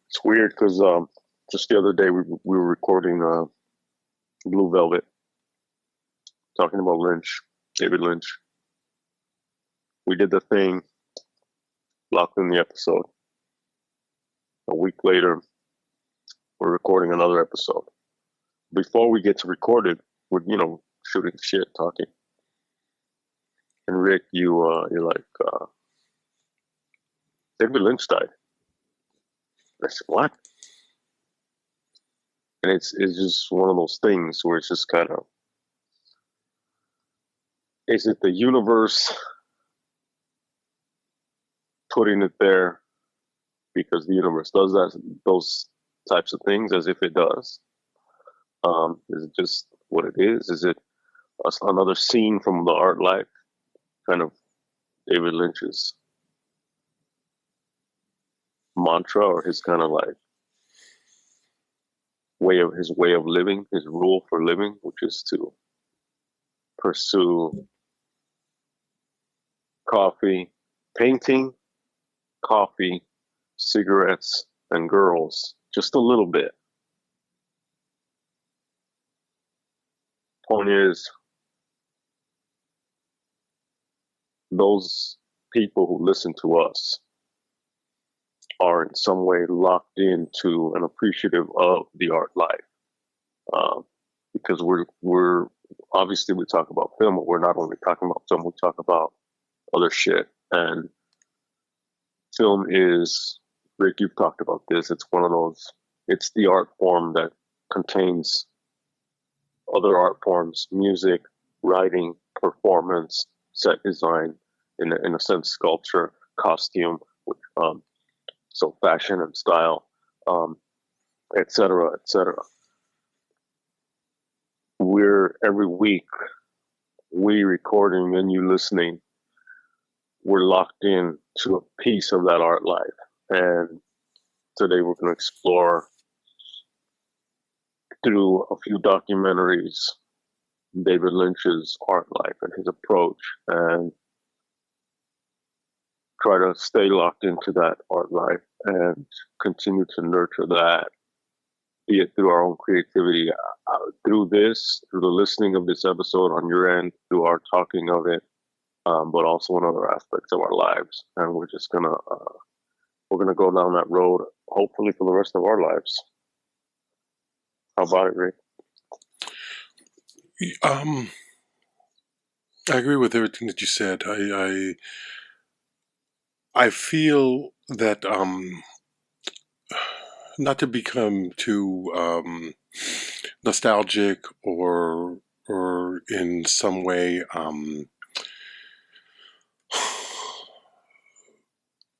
It's weird because just the other day we were recording Blue Velvet, talking about Lynch, David Lynch. We did the thing, locked in the episode. A week later, we're recording another episode. Before we get to record it, we're shooting shit, talking. And Rick, you're like, David Lynch died. I said, what? And it's just one of those things where it's just kind of, is it the universe putting it there because the universe does those types of things as if it does? Is it just what it is? Is it another scene from the art life, kind of David Lynch's mantra, or his kind of like way of living, his rule for living, which is to pursue painting, coffee, cigarettes, and girls, just a little bit. Point is, those people who listen to us are in some way locked into and appreciative of the art life, because we're obviously we talk about film, but we're not only talking about film, we talk about other shit. And film is, Rick, you've talked about this, it's one of those, it's the art form that contains other art forms: music, writing, performance, set design, in a sense, sculpture, costume, so fashion and style, etc., etc. We're every week, we recording and you listening, we're locked in to a piece of that art life. And today we're going to explore through a few documentaries David Lynch's art life and his approach, and try to stay locked into that art life and continue to nurture that, be it through our own creativity, through the listening of this episode on your end, through our talking of it, but also in other aspects of our lives. And we're just gonna go down that road, hopefully for the rest of our lives. How about it, Rick? I agree with everything that you said. I feel that not to become too nostalgic or in some way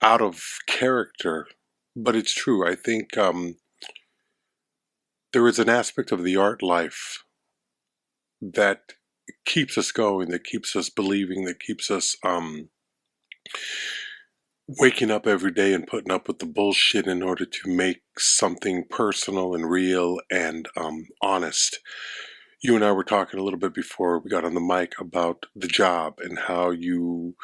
out of character, but it's true. I think there is an aspect of the art life that keeps us going, that keeps us believing, that keeps us waking up every day and putting up with the bullshit in order to make something personal and real and honest. You and I were talking a little bit before we got on the mic about the job and how you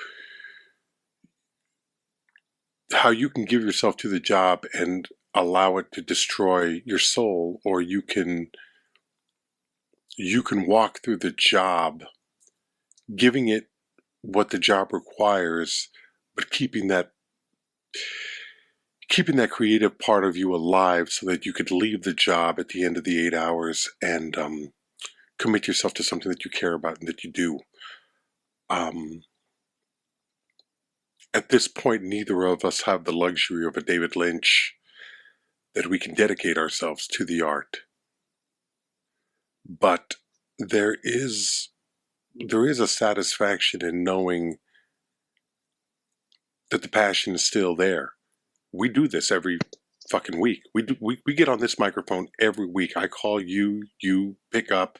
can give yourself to the job and allow it to destroy your soul, or you can walk through the job giving it what the job requires, but keeping that creative part of you alive so that you could leave the job at the end of the 8 hours and commit yourself to something that you care about and that you do. At this point, neither of us have the luxury of a David Lynch that we can dedicate ourselves to the art. But there is a satisfaction in knowing that the passion is still there. We do this every fucking week. We get on this microphone every week. I call you, you pick up.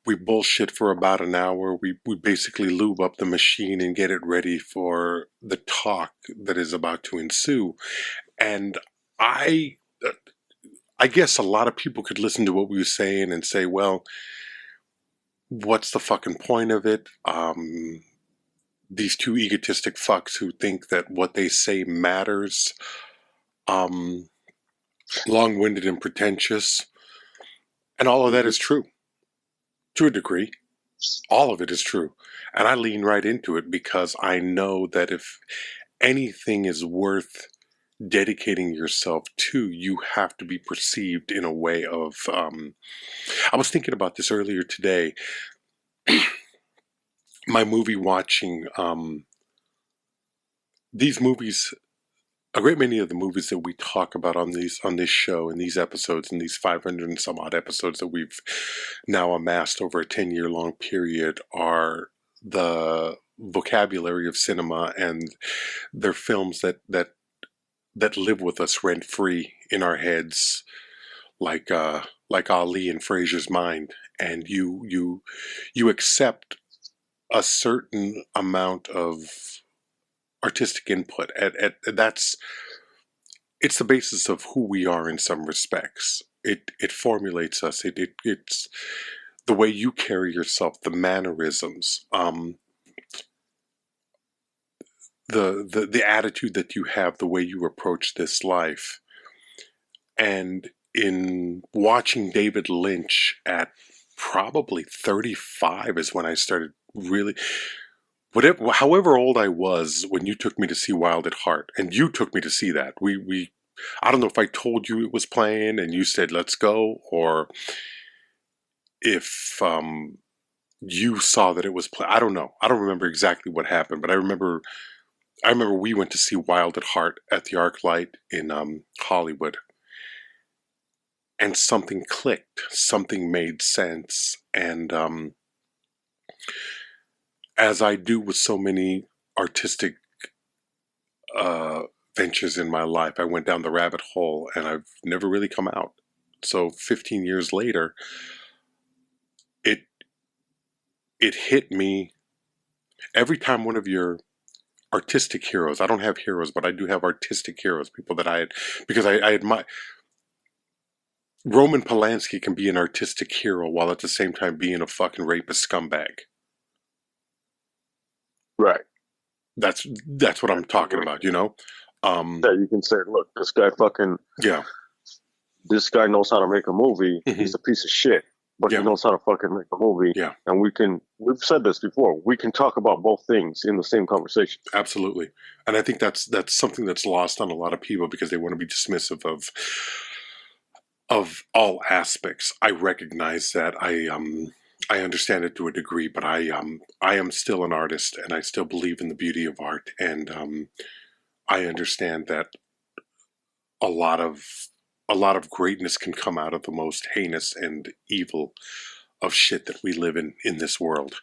We bullshit for about an hour. We basically lube up the machine and get it ready for the talk that is about to ensue. And I guess a lot of people could listen to what we were saying and say, well, what's the fucking point of it? These two egotistic fucks who think that what they say matters. long-winded and pretentious. And all of that is true. To a degree. All of it is true. And I lean right into it because I know that if anything is worth dedicating yourself to, you have to be perceived in a way of... I was thinking about this earlier today. My movie watching... these movies... A great many of the movies that we talk about on this show and these episodes and these 500 and some odd episodes that we've now amassed over a 10-year long period are the vocabulary of cinema, and they're films that live with us rent free in our heads, like Ali and Fraser's mind, and you accept a certain amount of artistic input. It's the basis of who we are in some respects. It formulates us. It's the way you carry yourself, the mannerisms, the attitude that you have, the way you approach this life. And in watching David Lynch at probably 35 is when I started really... However old I was when you took me to see Wild at Heart, and you took me to see that. I don't know if I told you it was playing and you said, let's go, or if you saw that it was playing. I don't know. I don't remember exactly what happened, but I remember we went to see Wild at Heart at the ArcLight in Hollywood, and something clicked. Something made sense, and as I do with so many artistic ventures in my life, I went down the rabbit hole and I've never really come out. So 15 years later, it hit me every time one of your artistic heroes... I don't have heroes, but I do have artistic heroes, people that I admire. Roman Polanski can be an artistic hero while at the same time being a fucking rapist scumbag. Right. That's what I'm talking about, you know? Yeah, you can say, look, this guy knows how to make a movie. Mm-hmm. He's a piece of shit, but he knows how to fucking make a movie. Yeah. And we've said this before, we can talk about both things in the same conversation. Absolutely. And I think that's something that's lost on a lot of people because they want to be dismissive of all aspects. I recognize that. I understand it to a degree, but I am still an artist, and I still believe in the beauty of art, and I understand that a lot of greatness can come out of the most heinous and evil of shit that we live in this world.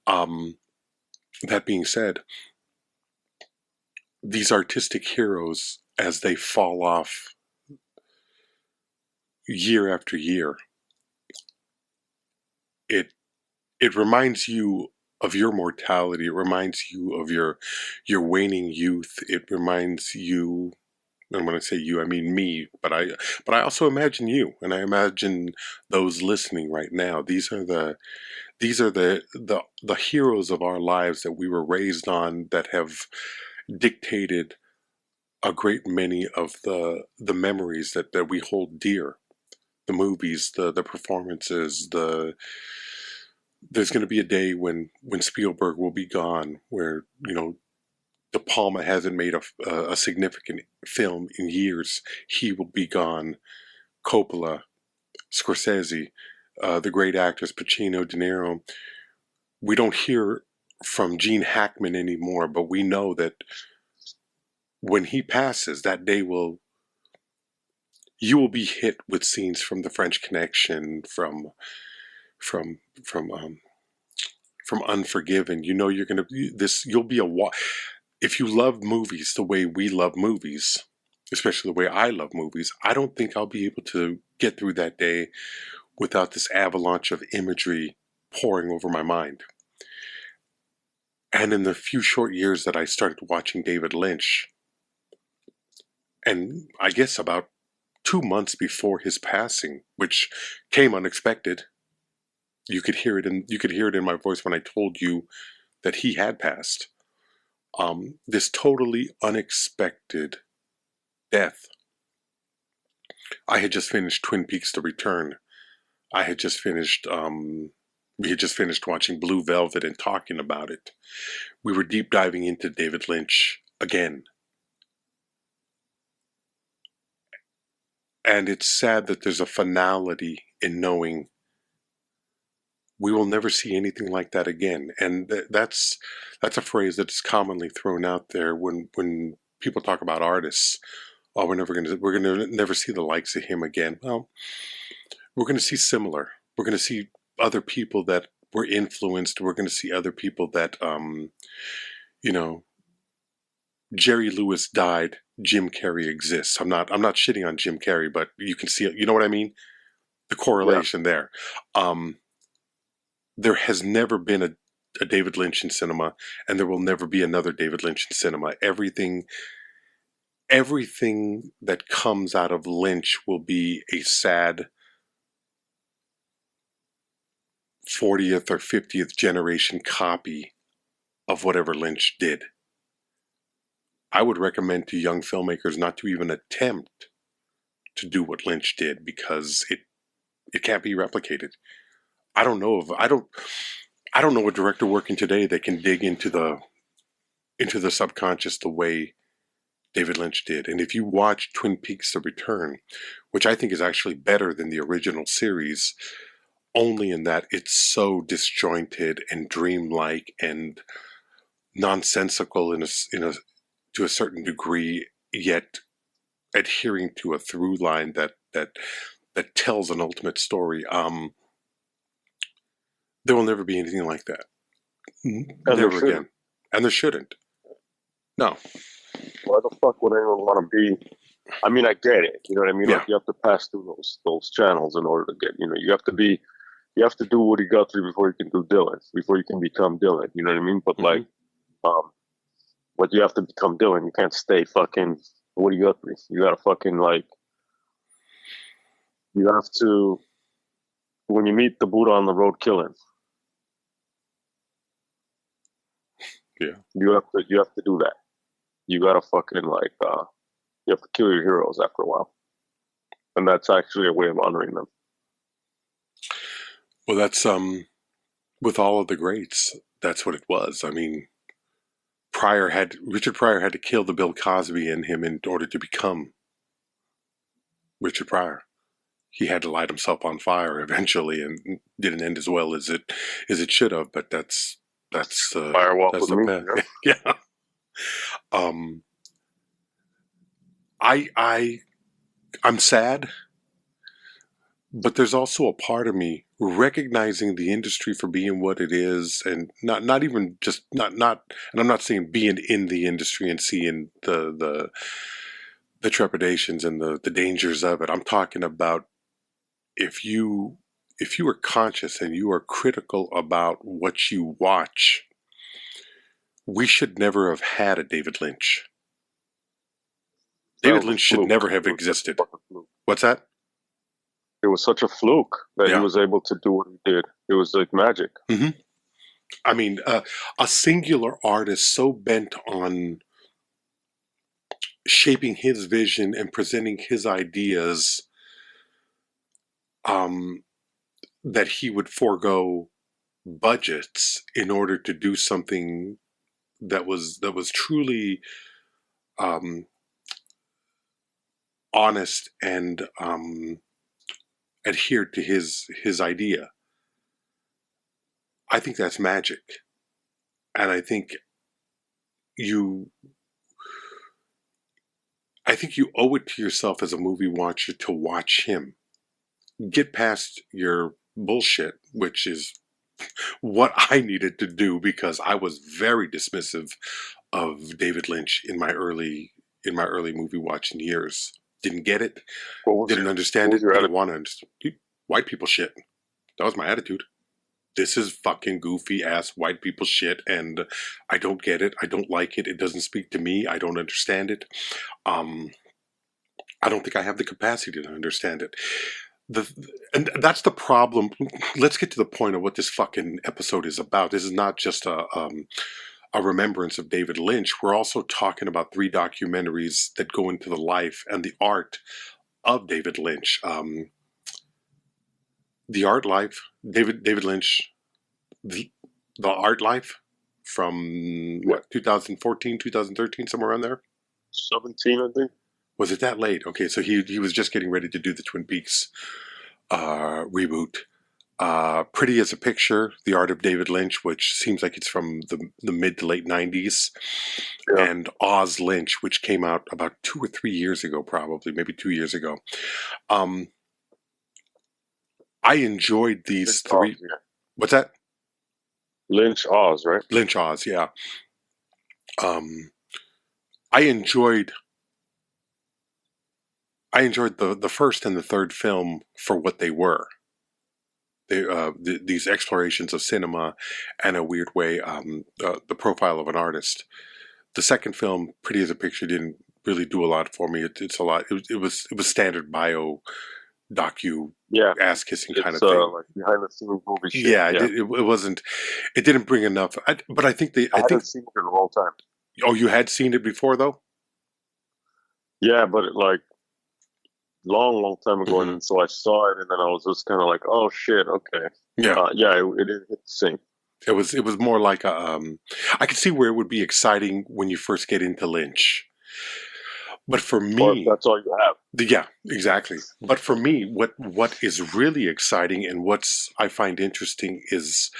That being said, these artistic heroes, as they fall off year after year, it reminds you of your mortality. It reminds you of your waning youth. It reminds you, and when I say you, I mean me, but I also imagine you, and I imagine those listening right now. These are the heroes of our lives that we were raised on, that have dictated a great many of the memories that we hold dear. The movies, the performances, there's going to be a day when Spielberg will be gone, where, you know, De Palma hasn't made a significant film in years. He will be gone. Coppola, Scorsese, the great actors Pacino, De Niro. We don't hear from Gene Hackman anymore, but we know that when he passes, that day you will be hit with scenes from The French Connection, from Unforgiven. You know you're going to this. You'll be if you love movies the way we love movies, especially the way I love movies. I don't think I'll be able to get through that day without this avalanche of imagery pouring over my mind. And in the few short years that I started watching David Lynch, and I guess about 2 months before his passing, which came unexpected. You could hear it in my voice when I told you that he had passed. This totally unexpected death I had just finished Twin Peaks: The Return. I had just finished. We had just finished watching Blue Velvet and talking about it. We were deep diving into David Lynch again. And it's sad that there's a finality in knowing we will never see anything like that again. And that's a phrase that's commonly thrown out there when people talk about artists. Oh, we're gonna never see the likes of him again. Well, we're gonna see similar. We're gonna see other people that were influenced. We're gonna see other people that you know, Jerry Lewis died, Jim Carrey exists. I'm not shitting on Jim Carrey, but you can see, you know what I mean? The correlation there. There has never been a David Lynch in cinema, and there will never be another David Lynch in cinema. Everything that comes out of Lynch will be a sad 40th or 50th generation copy of whatever Lynch did. I would recommend to young filmmakers not to even attempt to do what Lynch did, because it can't be replicated. I don't know a director working today that can dig into the subconscious the way David Lynch did. And if you watch Twin Peaks: The Return, which I think is actually better than the original series, only in that it's so disjointed and dreamlike and nonsensical to a certain degree, yet adhering to a through line that tells an ultimate story. There will never be anything like that. Never again. And there shouldn't. No. Why the fuck would anyone want to be? I mean, I get it. You know what I mean? Yeah. Like, you have to pass through those channels in order to get. You have to do Woody Guthrie before you can do Dylan, before you can become Dylan. You know what I mean? But like, but you have to become Dylan. You can't stay fucking Woody Guthrie. You gotta fucking you have to, when you meet the Buddha on the road killing. Yeah. You have to do that. You gotta fucking you have to kill your heroes after a while. And that's actually a way of honoring them. Well, that's with all of the greats, that's what it was. I mean, Richard Pryor had to kill the Bill Cosby in him in order to become Richard Pryor. He had to light himself on fire eventually, and didn't end as well as it should have. But that's Firewalk that's with the me. yeah. I'm sad, but there's also a part of me recognizing the industry for being what it is, and not even just not and I'm not saying being in the industry and seeing the trepidations and the dangers of it. I'm talking about if you are conscious and you are critical about what you watch, we should never have had a David Lynch. David Lynch should never have existed. What's that? It was such a fluke that he was able to do what he did. It was like magic. Mm-hmm. I mean, a singular artist so bent on shaping his vision and presenting his ideas that he would forego budgets in order to do something that was truly honest and adhered to his idea. I think that's magic. And I think you owe it to yourself as a movie watcher to watch him. Get past your bullshit, which is what I needed to do, because I was very dismissive of David Lynch in my early movie watching years. Didn't get it. Didn't understand it. Didn't want to understand. White people shit. That was my attitude. This is fucking goofy ass white people shit, and I don't get it. I don't like it. It doesn't speak to me. I don't understand it. I don't think I have the capacity to understand it. And that's the problem. Let's get to the point of what this fucking episode is about. This is not just a remembrance of David Lynch. We're also talking about 3 documentaries that go into the life and the art of David Lynch. The Art Life, David Lynch, the Art Life from what, 2014, 2013, somewhere around there. 17, I think. Was it that late? Okay, so he was just getting ready to do the Twin Peaks reboot. Pretty as a Picture, The Art of David Lynch, which seems like it's from the mid to late 90s, and Oz Lynch, which came out about 2 or 3 years ago, probably, maybe 2 years ago. I enjoyed these Lynch three. Oz, yeah. What's that? Lynch Oz, right? Lynch Oz, yeah. I enjoyed the first and the third film for what they were. These explorations of cinema and a weird way, the profile of an artist. The second film, Pretty as a Picture, didn't really do a lot for me. It's a lot. It was standard bio docu ass kissing kind of thing. Like behind the scenes movie shit. Yeah, it wasn't. It didn't bring enough. But I think I hadn't seen it in a long time. Oh, you had seen it before though? Yeah, but like long time ago, and so I saw it, and then I was just kind of like, "Oh shit, okay." Yeah, it didn't hit the same. It was more like a. I could see where it would be exciting when you first get into Lynch, but for me, that's all you have. Yeah, exactly. But for me, what is really exciting and what's I find interesting is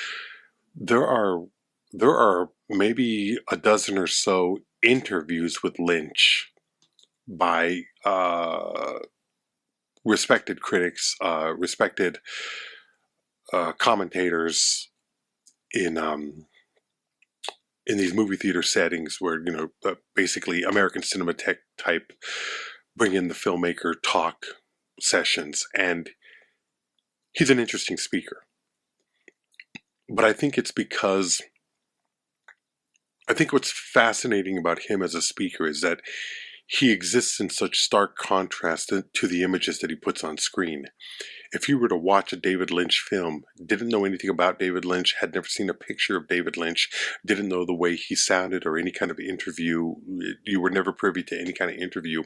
there are maybe a dozen or so interviews with Lynch by respected critics, respected commentators in these movie theater settings where, basically American Cinematheque type bring in the filmmaker talk sessions, and he's an interesting speaker. But I think it's because I think what's fascinating about him as a speaker is that he exists in such stark contrast to the images that he puts on screen. If you were to watch a David Lynch film, didn't know anything about David Lynch, had never seen a picture of David Lynch, didn't know the way he sounded or any kind of interview, you were never privy to any kind of interview,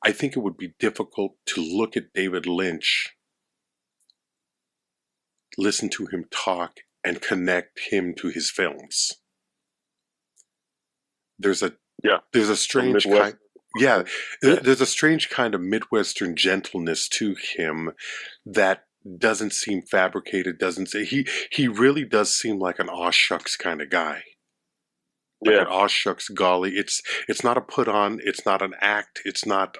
I think it would be difficult to look at David Lynch, listen to him talk, and connect him to his films. There's a strange kind. Yeah, there's a strange kind of Midwestern gentleness to him that doesn't seem fabricated. Doesn't say he really does seem like an aw shucks kind of guy. Like an aw shucks golly. It's not a put on. It's not an act. It's not.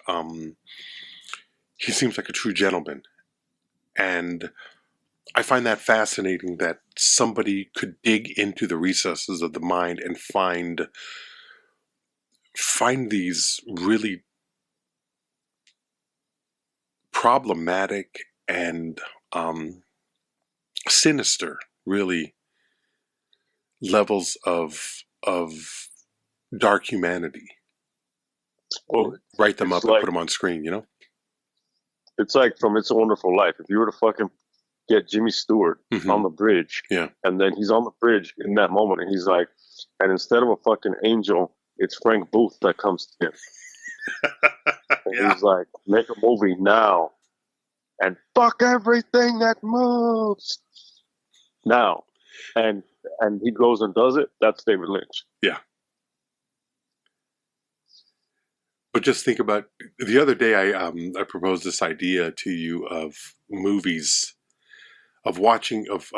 He seems like a true gentleman, and I find that fascinating that somebody could dig into the recesses of the mind and find these really problematic and sinister, really, levels of dark humanity. Well, write them up and put them on screen, It's like from It's a Wonderful Life. If you were to fucking get Jimmy Stewart on the bridge, and then he's on the bridge in that moment, and he's like, and instead of a fucking angel, it's Frank Booth that comes to him. And he's like, make a movie now and fuck everything that moves now. And he goes and does it. That's David Lynch. Yeah. But just think about the other day I proposed this idea to you of movies, of watching, of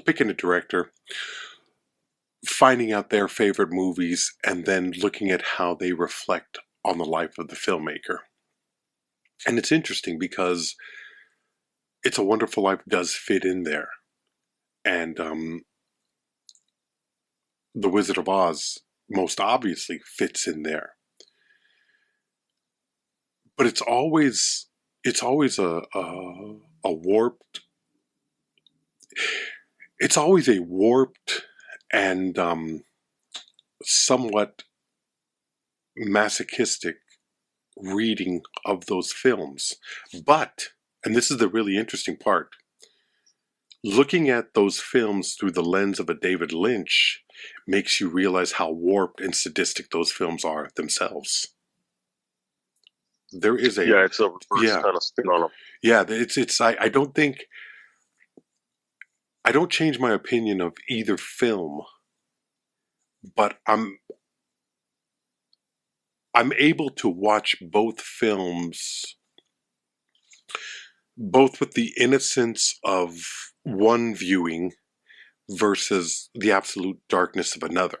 picking a director, finding out their favorite movies, and then looking at how they reflect on the life of the filmmaker. And it's interesting because It's a Wonderful Life does fit in there. And The Wizard of Oz most obviously fits in there. But it's always a warped, it's always a warped and somewhat masochistic reading of those films. But, and this is the really interesting part, looking at those films through the lens of a David Lynch makes you realize how warped and sadistic those films are themselves. There is a Yeah, it's a reverse yeah kind of spin on them. yeah. I don't think I don't change my opinion of either film, but I'm able to watch both films, both with the innocence of one viewing versus the absolute darkness of another.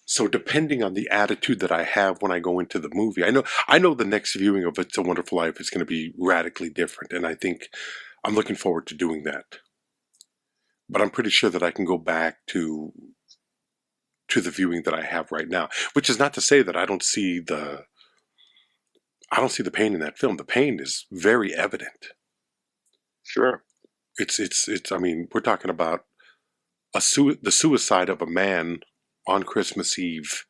So depending on the attitude that I have when I go into the movie, I know the next viewing of It's a Wonderful Life is going to be radically different, and I think I'm looking forward to doing that. But I'm pretty sure that I can go back to the viewing that I have right now, which is not to say that I don't see the pain in that film. The pain is very evident. Sure. It's I mean, we're talking about the suicide of a man on Christmas Eve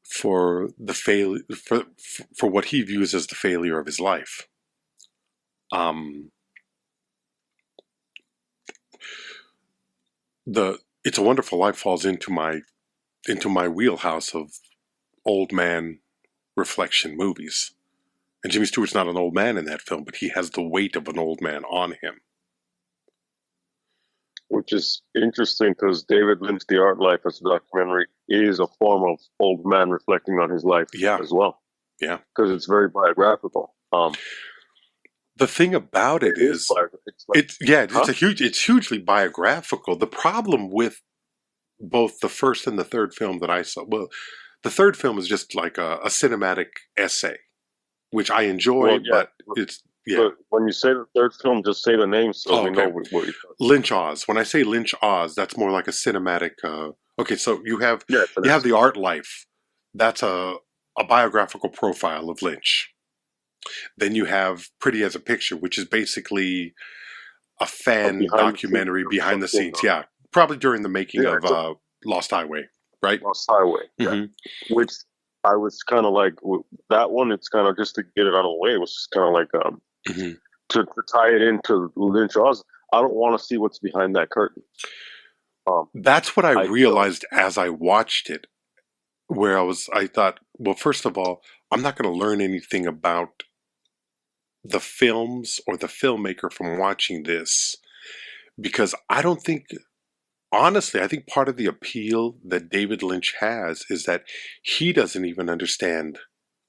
for the for what he views as the failure of his life. The It's a Wonderful Life falls into my wheelhouse of old man reflection movies. And Jimmy Stewart's not an old man in that film, but he has the weight of an old man on him. Which is interesting because David Lynch, The Art Life as a documentary, is a form of old man reflecting on his life as well. Yeah. Because it's very biographical. The thing about it is it's hugely biographical. The problem with both the first and the third film that I saw, well, the third film is just like a cinematic essay, which I enjoy, but it's But when you say the third film, just say the name so we know what you're talking about. Lynch Oz. When I say Lynch Oz, that's more like a cinematic. Okay, so you have The Art Life. That's a biographical profile of Lynch. Then you have Pretty as a Picture, which is basically a fan documentary behind the scenes. Yeah, probably during the making of Lost Highway, right? Lost Highway, which I was kind of like, that one, it's kind of just to get it out of the way. It was just kind of like to tie it into Lynch Oz. I don't want to see what's behind that curtain. That's what I realized as I watched it, where I thought, well, first of all, I'm not going to learn anything about the films or the filmmaker from watching this, because I don't think, honestly, I think part of the appeal that David Lynch has is that he doesn't even understand,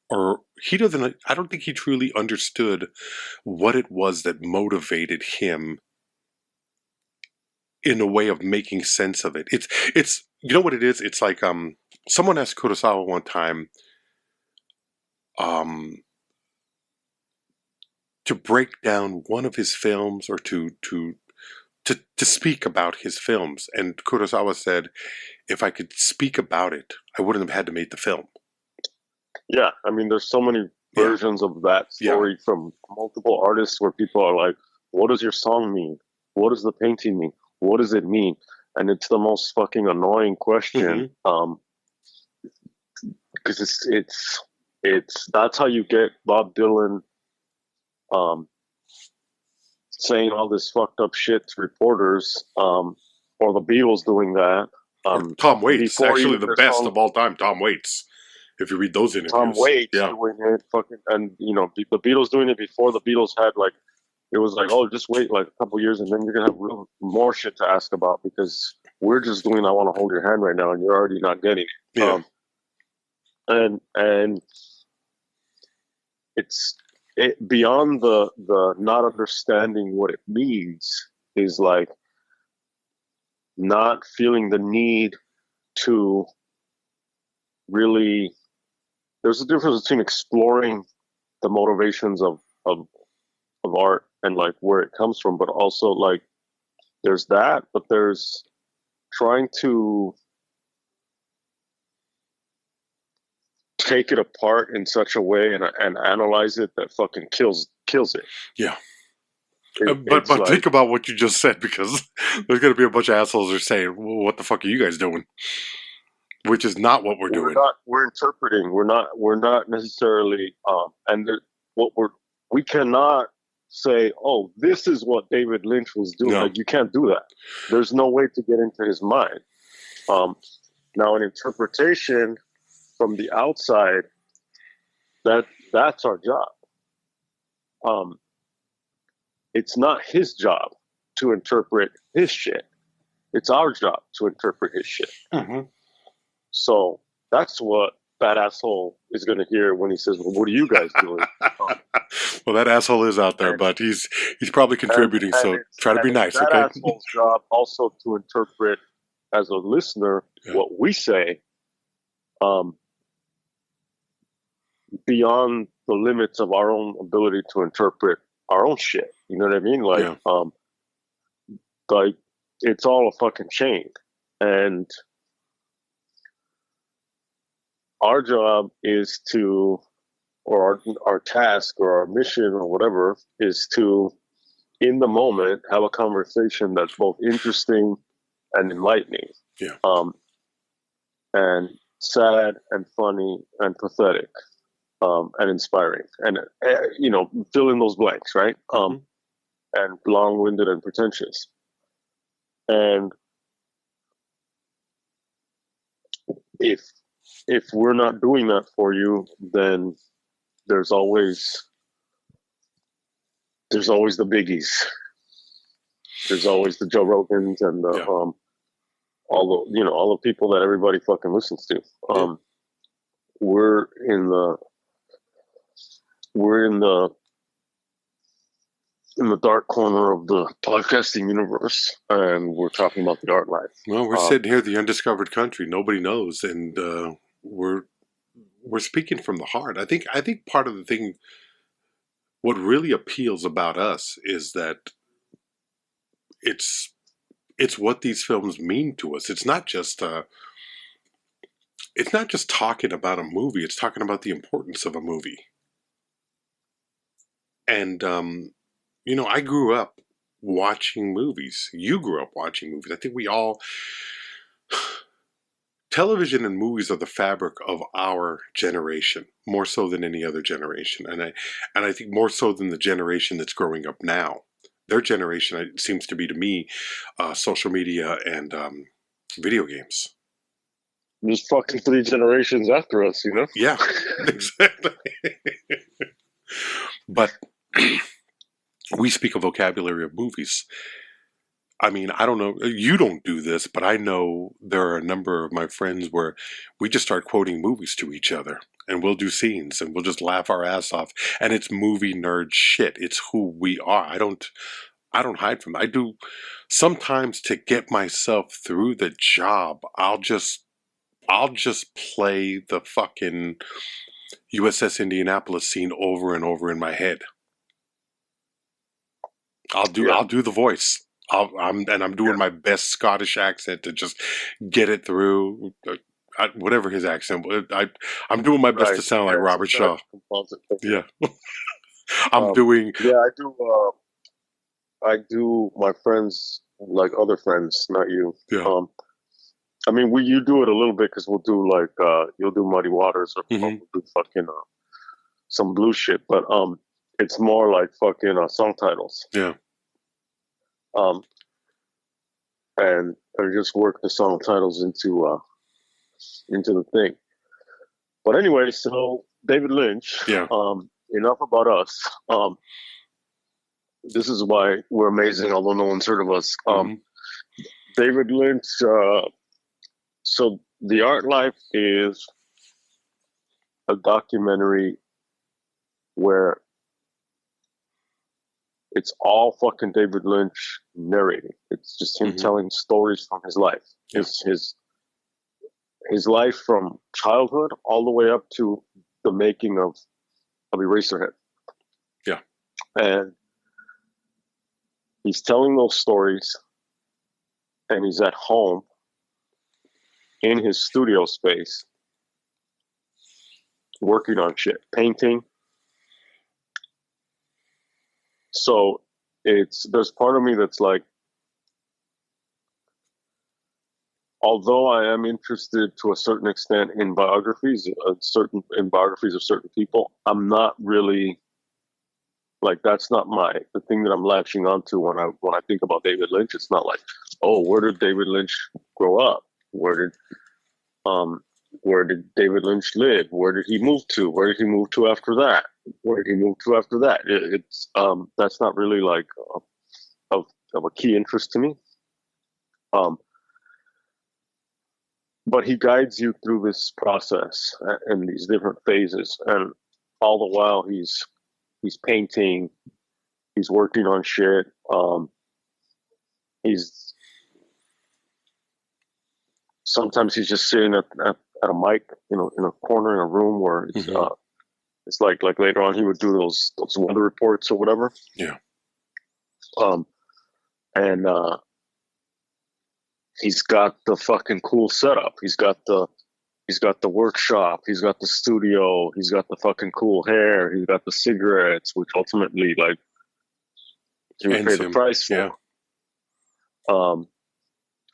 or I don't think he truly understood what it was that motivated him in a way of making sense of it. It's you know what it is? It's like someone asked Kurosawa one time to break down one of his films, or to speak about his films, and Kurosawa said, if I could speak about it, I wouldn't have had to make the film. Yeah, I mean, there's so many versions of that story from multiple artists where people are like, what does your song mean? What does the painting mean? What does it mean? And it's the most fucking annoying question. Because it's that's how you get Bob Dylan saying all this fucked up shit to reporters, or the Beatles doing that. Tom Waits, actually the best of all time, Tom Waits. If you read those interviews. Tom Waits doing it, and the Beatles doing it before the Beatles had it was like, oh, just wait like a couple years and then you're gonna have more shit to ask about, because we're just doing I Want to Hold Your Hand right now and you're already not getting it. Yeah. And it's beyond the not understanding what it means is like not feeling the need to really. There's a difference between exploring the motivations of art and like where it comes from, but also like there's that, but there's trying to take it apart in such a way and analyze it that fucking kills it. Yeah. But like, think about what you just said, because there's going to be a bunch of assholes who are saying, well, what the fuck are you guys doing? Which is not what we're doing. We're interpreting. We're not necessarily. We cannot say, oh, this is what David Lynch was doing. No. Like, you can't do that. There's no way to get into his mind. Now, an interpretation from the outside That's our job. It's not his job to interpret his shit. It's our job to interpret his shit. Mm-hmm. So that's what that asshole is going to hear when he says, "Well, what are you guys doing?" Well, that asshole is out there, but he's probably contributing. So try to be nice, that okay? Asshole's job also to interpret, as a listener, what we say, beyond the limits of our own ability to interpret our own shit. You know what I mean? Like it's all a fucking chain, and our job is to, or our task or our mission or whatever is to, in the moment, have a conversation that's both interesting and enlightening. Yeah. And sad and funny and pathetic, and inspiring, and fill in those blanks, right? And long-winded and pretentious. And if we're not doing that for you, then there's always the biggies. There's always the Joe Rogans and the all the people that everybody fucking listens to. We're in the dark corner of the podcasting universe, and we're talking about the art life. Well, we're sitting here, the undiscovered country. Nobody knows, and we're speaking from the heart. I think part of the thing, what really appeals about us is that it's what these films mean to us. It's not just talking about a movie. It's talking about the importance of a movie. And I grew up watching movies. You grew up watching movies. I think we all. Television and movies are the fabric of our generation, more so than any other generation, and I think more so than the generation that's growing up now. Their generation, it seems to be to me, social media and video games. There's fucking 3 generations after us, you know? Yeah, exactly. But we speak a vocabulary of movies. I mean, I don't know, you don't do this, but I know there are a number of my friends where we just start quoting movies to each other, and we'll do scenes, and we'll just laugh our ass off, and it's movie nerd shit. It's who we are. I don't hide from it. I do, sometimes to get myself through the job, I'll just play the fucking USS Indianapolis scene over and over in my head. I'll do the voice. I'm doing my best Scottish accent to just get it through. Whatever his accent, I'm doing my best to sound like Robert Shaw. Yeah, I'm doing. Yeah, I do my friends like other friends, not you. Yeah. I mean, you do it a little bit because we'll do like you'll do Muddy Waters or we'll do fucking some blue shit, but it's more like fucking song titles. Yeah. And I just work the song titles into the thing. But anyway, so David Lynch. Yeah. Enough about us. This is why we're amazing, although no one's heard of us. David Lynch. So The Art Life is a documentary where it's all fucking David Lynch narrating. It's just him telling stories from his life. Yeah. His life from childhood all the way up to the making of Eraserhead. Yeah. And he's telling those stories, and he's at home in his studio space working on shit, painting. So there's part of me that's like, although I am interested to a certain extent in biographies of certain people, I'm not really like, that's not the thing that I'm latching onto when I think about David Lynch. It's not like, oh, where did David Lynch grow up? Where did Where did David Lynch live? Where did he move to? Where did he move to after that? Where did he move to after that? It's that's not really like of a key interest to me. Um, but he guides you through this process and these different phases, and all the while he's painting, he's working on shit. He's sometimes he's just sitting at a mic, in a corner in a room where it's like later on he would do those weather reports or whatever. Yeah. And he's got the fucking cool setup. He's got the workshop. He's got the studio. He's got the fucking cool hair. He's got the cigarettes, which ultimately, like, he would pay the price for. Yeah.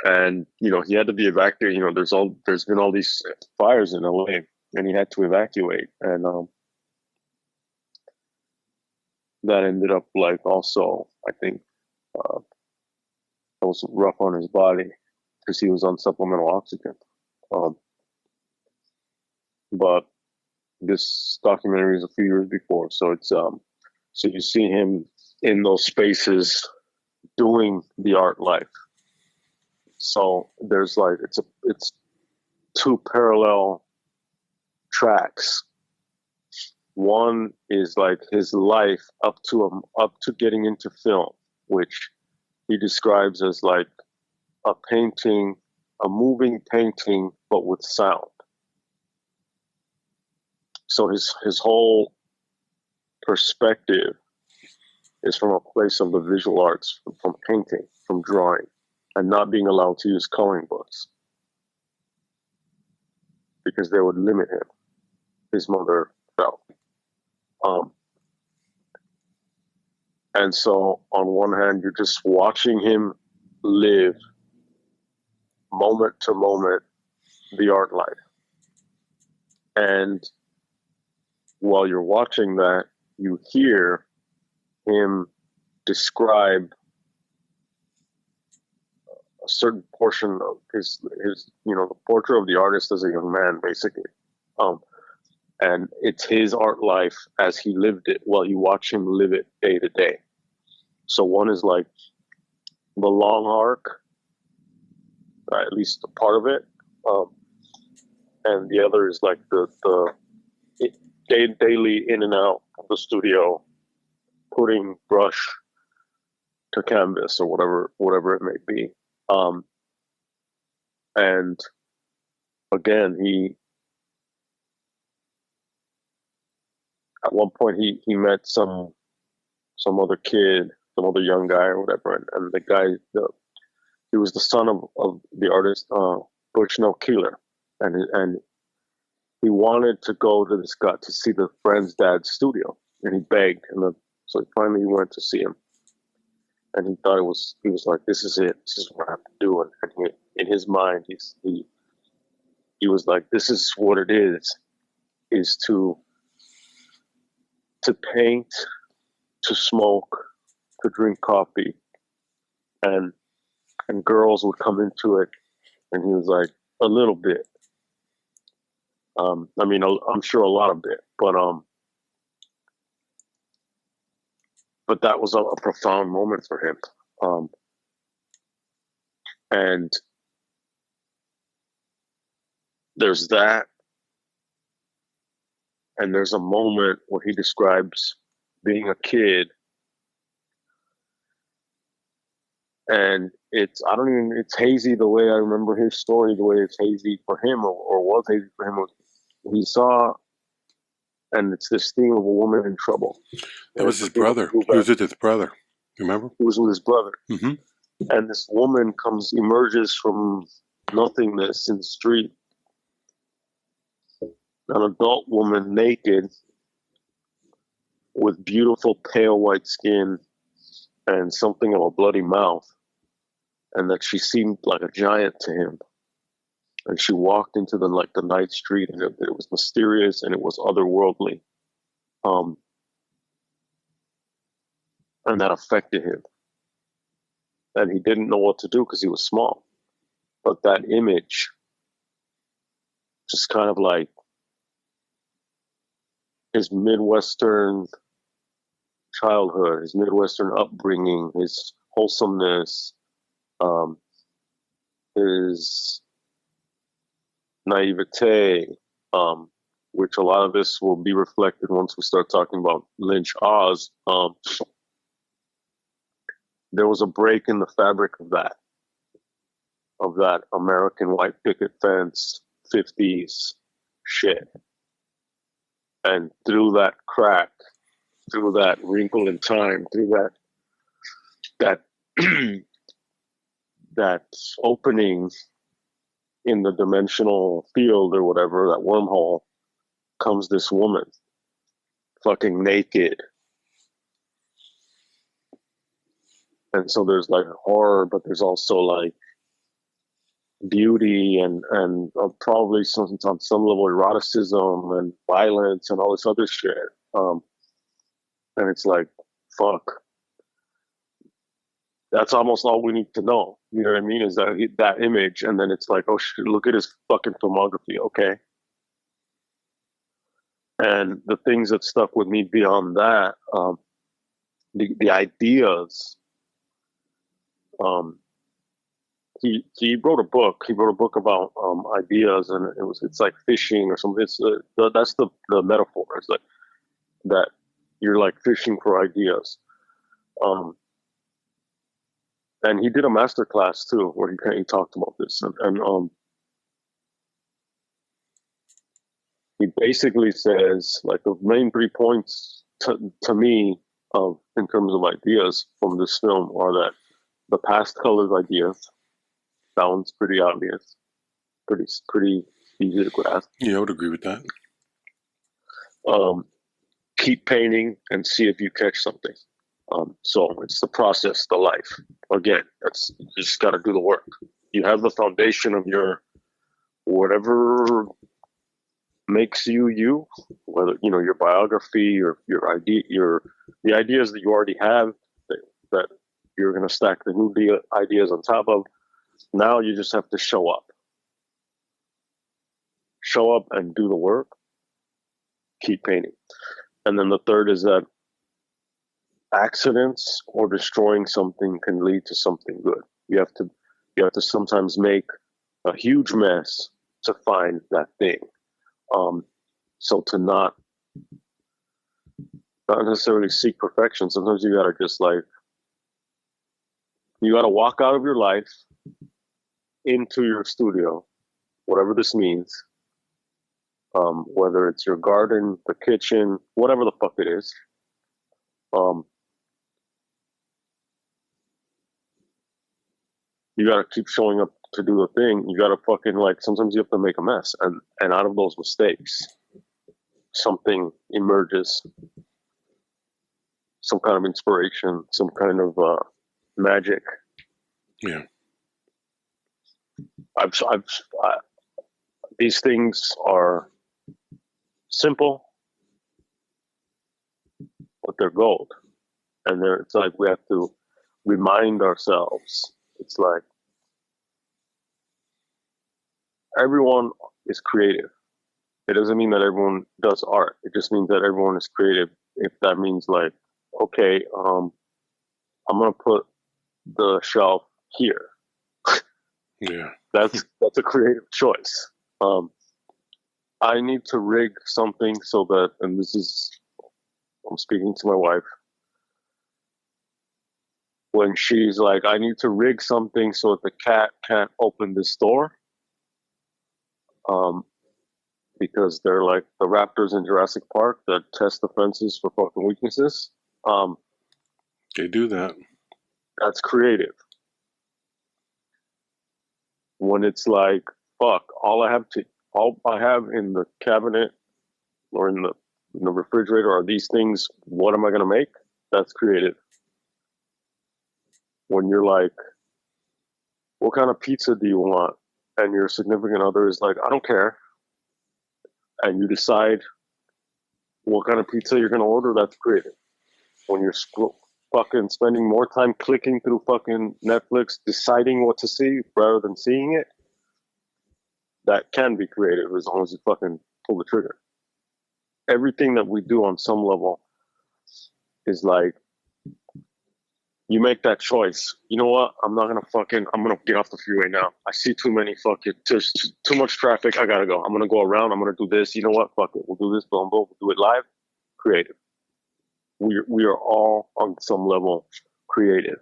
And he had to be evacuated. There's been all these fires in LA, and he had to evacuate, and that ended up, like, also, I think, it was rough on his body because he was on supplemental oxygen. But this documentary is a few years before, so it's so you see him in those spaces doing the art life. So there's like it's two parallel tracks. One is like his life up to getting into film, which he describes as like a painting, a moving painting, but with sound. So his whole perspective is from a place of the visual arts, from painting, from drawing, and not being allowed to use coloring books because they would limit him. His mother felt. And so on one hand, you're just watching him live moment to moment the art life. And while you're watching that, you hear him describe a certain portion of his the portrait of the artist as a young man, basically. And it's his art life as he lived it while you watch him live it day to day. So one is like the long arc, at least a part of it, and the other is like the daily in and out of the studio, putting brush to canvas or whatever it may be. And again, at one point he met some other kid, some other young guy or whatever, and the guy, he was the son of the artist Bushnell Keeler, and he wanted to go to this guy to see the friend's dad's studio, and he begged, and so he finally went to see him, and he thought he was like, this is it, this is what I have to do, and in his mind he was like, this is what it is to paint, to smoke, to drink coffee, and girls would come into it, and he was like, a little bit. I mean, I'm sure a lot of it, but that was a profound moment for him. And there's that, and there's a moment where he describes being a kid, and it's hazy the way I remember his story, the way it's hazy for him, or was hazy for him. He saw, and it's this theme of a woman in trouble. That was his brother. He was with his brother. Remember? He was with his brother. Mm-hmm. And this woman emerges from nothingness in the street. An adult woman, naked, with beautiful pale white skin and something of a bloody mouth. And that she seemed like a giant to him. And she walked into the night street, and it was mysterious and it was otherworldly. And that affected him. And he didn't know what to do because he was small. But that image just kind of like his Midwestern childhood, his Midwestern upbringing, his wholesomeness, his naivete, which a lot of this will be reflected once we start talking about Lynch Oz. There was a break in the fabric of that American white picket fence 50s shit. And through that crack, through that wrinkle in time, through that that opening in the dimensional field or whatever, that wormhole, comes this woman, fucking naked. And so there's like horror, but there's also like beauty and probably on some level eroticism and violence and all this other shit. And it's like, fuck. That's almost all we need to know. You know what I mean? Is that image, and then it's like, oh shit, look at his fucking filmography, okay? And the things that stuck with me beyond that, the ideas. He wrote a book. He wrote a book about ideas, and it's like fishing or something. That's the metaphor. It's like that you're like fishing for ideas. And he did a master class too, where he talked about this, and he basically says like the main 3 points to me in terms of ideas from this film are that the past colored ideas. That one's pretty obvious, pretty easy to grasp. Yeah, I would agree with that. Keep painting and see if you catch something. So it's the process, the life. Again, you just got to do the work. You have the foundation of your whatever makes you, whether your biography or your idea, the ideas that you already have that you're going to stack the new ideas on top of. Now you just have to show up and do the work. Keep painting. And then the third is that accidents or destroying something can lead to something good. You have to sometimes make a huge mess to find that thing. So to not necessarily seek perfection, sometimes you gotta just you gotta walk out of your life into your studio, whatever this means. Whether it's your garden, the kitchen, whatever the fuck it is. You gotta keep showing up to do the thing. You gotta fucking sometimes you have to make a mess, and out of those mistakes, something emerges, some kind of inspiration, some kind of magic. Yeah. These things are simple, but they're gold, and it's like we have to remind ourselves. It's like everyone is creative. It doesn't mean that everyone does art. It just means that everyone is creative. If that means okay, I'm gonna put the shelf here. Yeah, that's a creative choice. I need to rig something so that, and I'm speaking to my wife, when she's like, I need to rig something so that the cat can't open this door. Because they're like the raptors in Jurassic Park that test the fences for fucking weaknesses. They do that. That's creative. When it's like, fuck, all I have in the cabinet or in the refrigerator are these things. What am I gonna make? That's creative. When you're like, what kind of pizza do you want? And your significant other is like, I don't care. And you decide what kind of pizza you're gonna order, that's creative. When you're fucking spending more time clicking through fucking Netflix, deciding what to see rather than seeing it, that can be creative as long as you fucking pull the trigger. Everything that we do on some level is like, you make that choice. You know what? I'm gonna get off the freeway now. I see too much traffic. I gotta go. I'm gonna go around. I'm gonna do this. You know what? Fuck it. We'll do this. Boom, boom. We'll do it live. Creative. We are all on some level creative.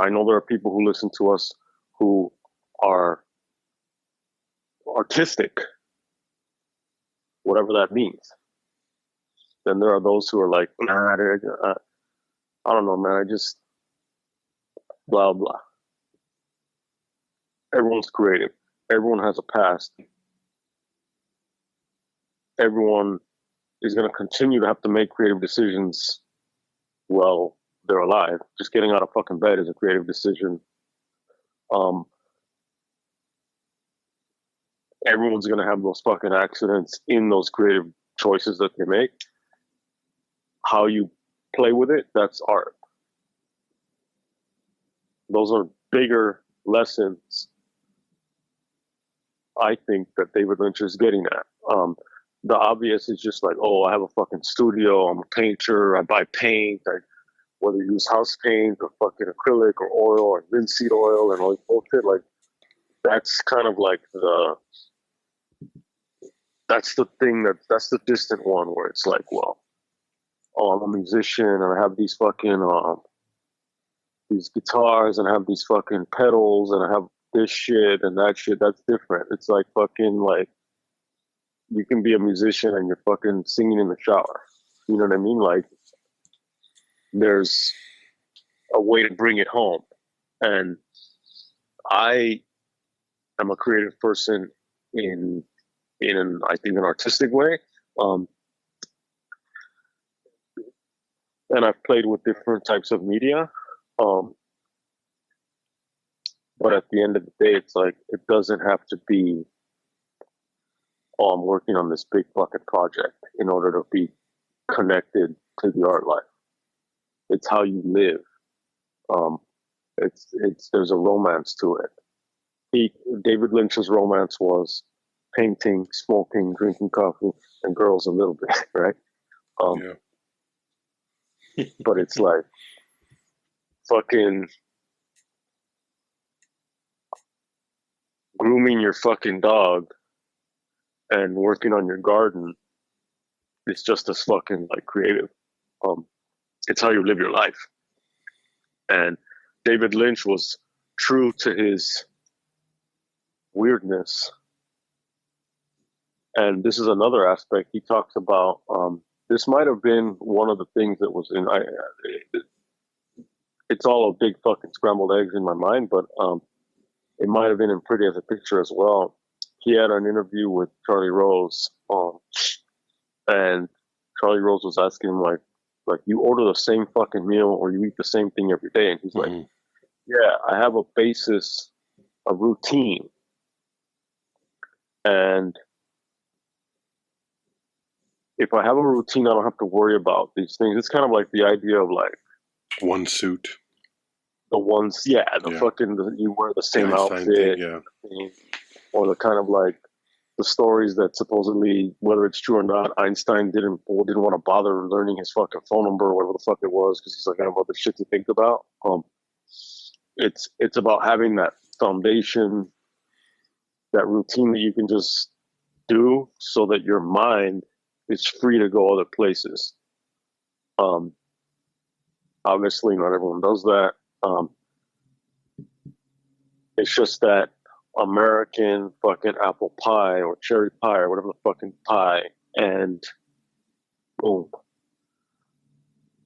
I know there are people who listen to us who are artistic, whatever that means. Then there are those who are like, nah, I don't know, man. I just blah blah. Everyone's creative. Everyone has a past. Everyone is going to continue to have to make creative decisions while they're alive. Just getting out of fucking bed is a creative decision. Everyone's going to have those fucking accidents in those creative choices that they make. How you play with it, that's art. Those are bigger lessons, I think, that David Lynch is getting at. The obvious is just like, oh, I have a fucking studio, I'm a painter, I buy paint, whether you use house paint or fucking acrylic or oil or linseed oil and all this bullshit, like, that's kind of like that's the thing that's the distant one where it's like, well, oh, I'm a musician and I have these fucking these guitars and I have these fucking pedals and I have this shit and that shit. That's different. It's like fucking like, you can be a musician and you're fucking singing in the shower. You know what I mean? Like, there's a way to bring it home. And I am a creative person in I think an artistic way. And I've played with different types of media. But at the end of the day, it's like, it doesn't have to be, oh, I'm working on this big fucking project in order to be connected to the art life. It's how you live. There's a romance to it. David Lynch's romance was painting, smoking, drinking coffee, and girls a little bit, right? Yeah. But it's like fucking grooming your fucking dog and working on your garden. It's just as fucking like creative. It's how you live your life. And David Lynch was true to his weirdness. And this is another aspect he talks about. This might have been one of the things that was in. It's all a big fucking scrambled eggs in my mind, but it might have been in Pretty as a Picture as well. He had an interview with Charlie Rose, and Charlie Rose was asking him like you order the same fucking meal or you eat the same thing every day, and he's like, yeah, I have a basis, a routine, and if I have a routine, I don't have to worry about these things. It's kind of like the idea of like one suit. The ones, fucking, you wear the same outfit, thing, or the kind of like the stories that supposedly, whether it's true or not, Einstein didn't want to bother learning his fucking phone number or whatever the fuck it was because he's like, I have other shit to think about. It's about having that foundation, that routine that you can just do so that your mind is free to go other places. Obviously, not everyone does that. It's just that American fucking apple pie or cherry pie or whatever the fucking pie, and boom,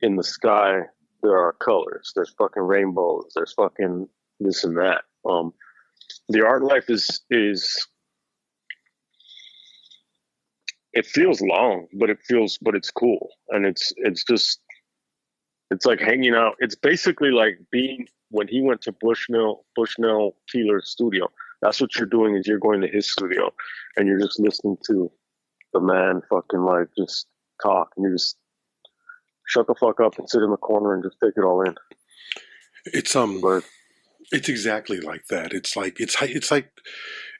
in the sky there are colors. There's fucking rainbows. There's fucking this and that. The art life is it feels long, but it's cool, and it's like hanging out. It's basically like being when he went to Bushnell Keeler's studio. That's what you're doing, is you're going to his studio and you're just listening to the man fucking like just talk, and you just shut the fuck up and sit in the corner and just take it all in. It's exactly like that. It's like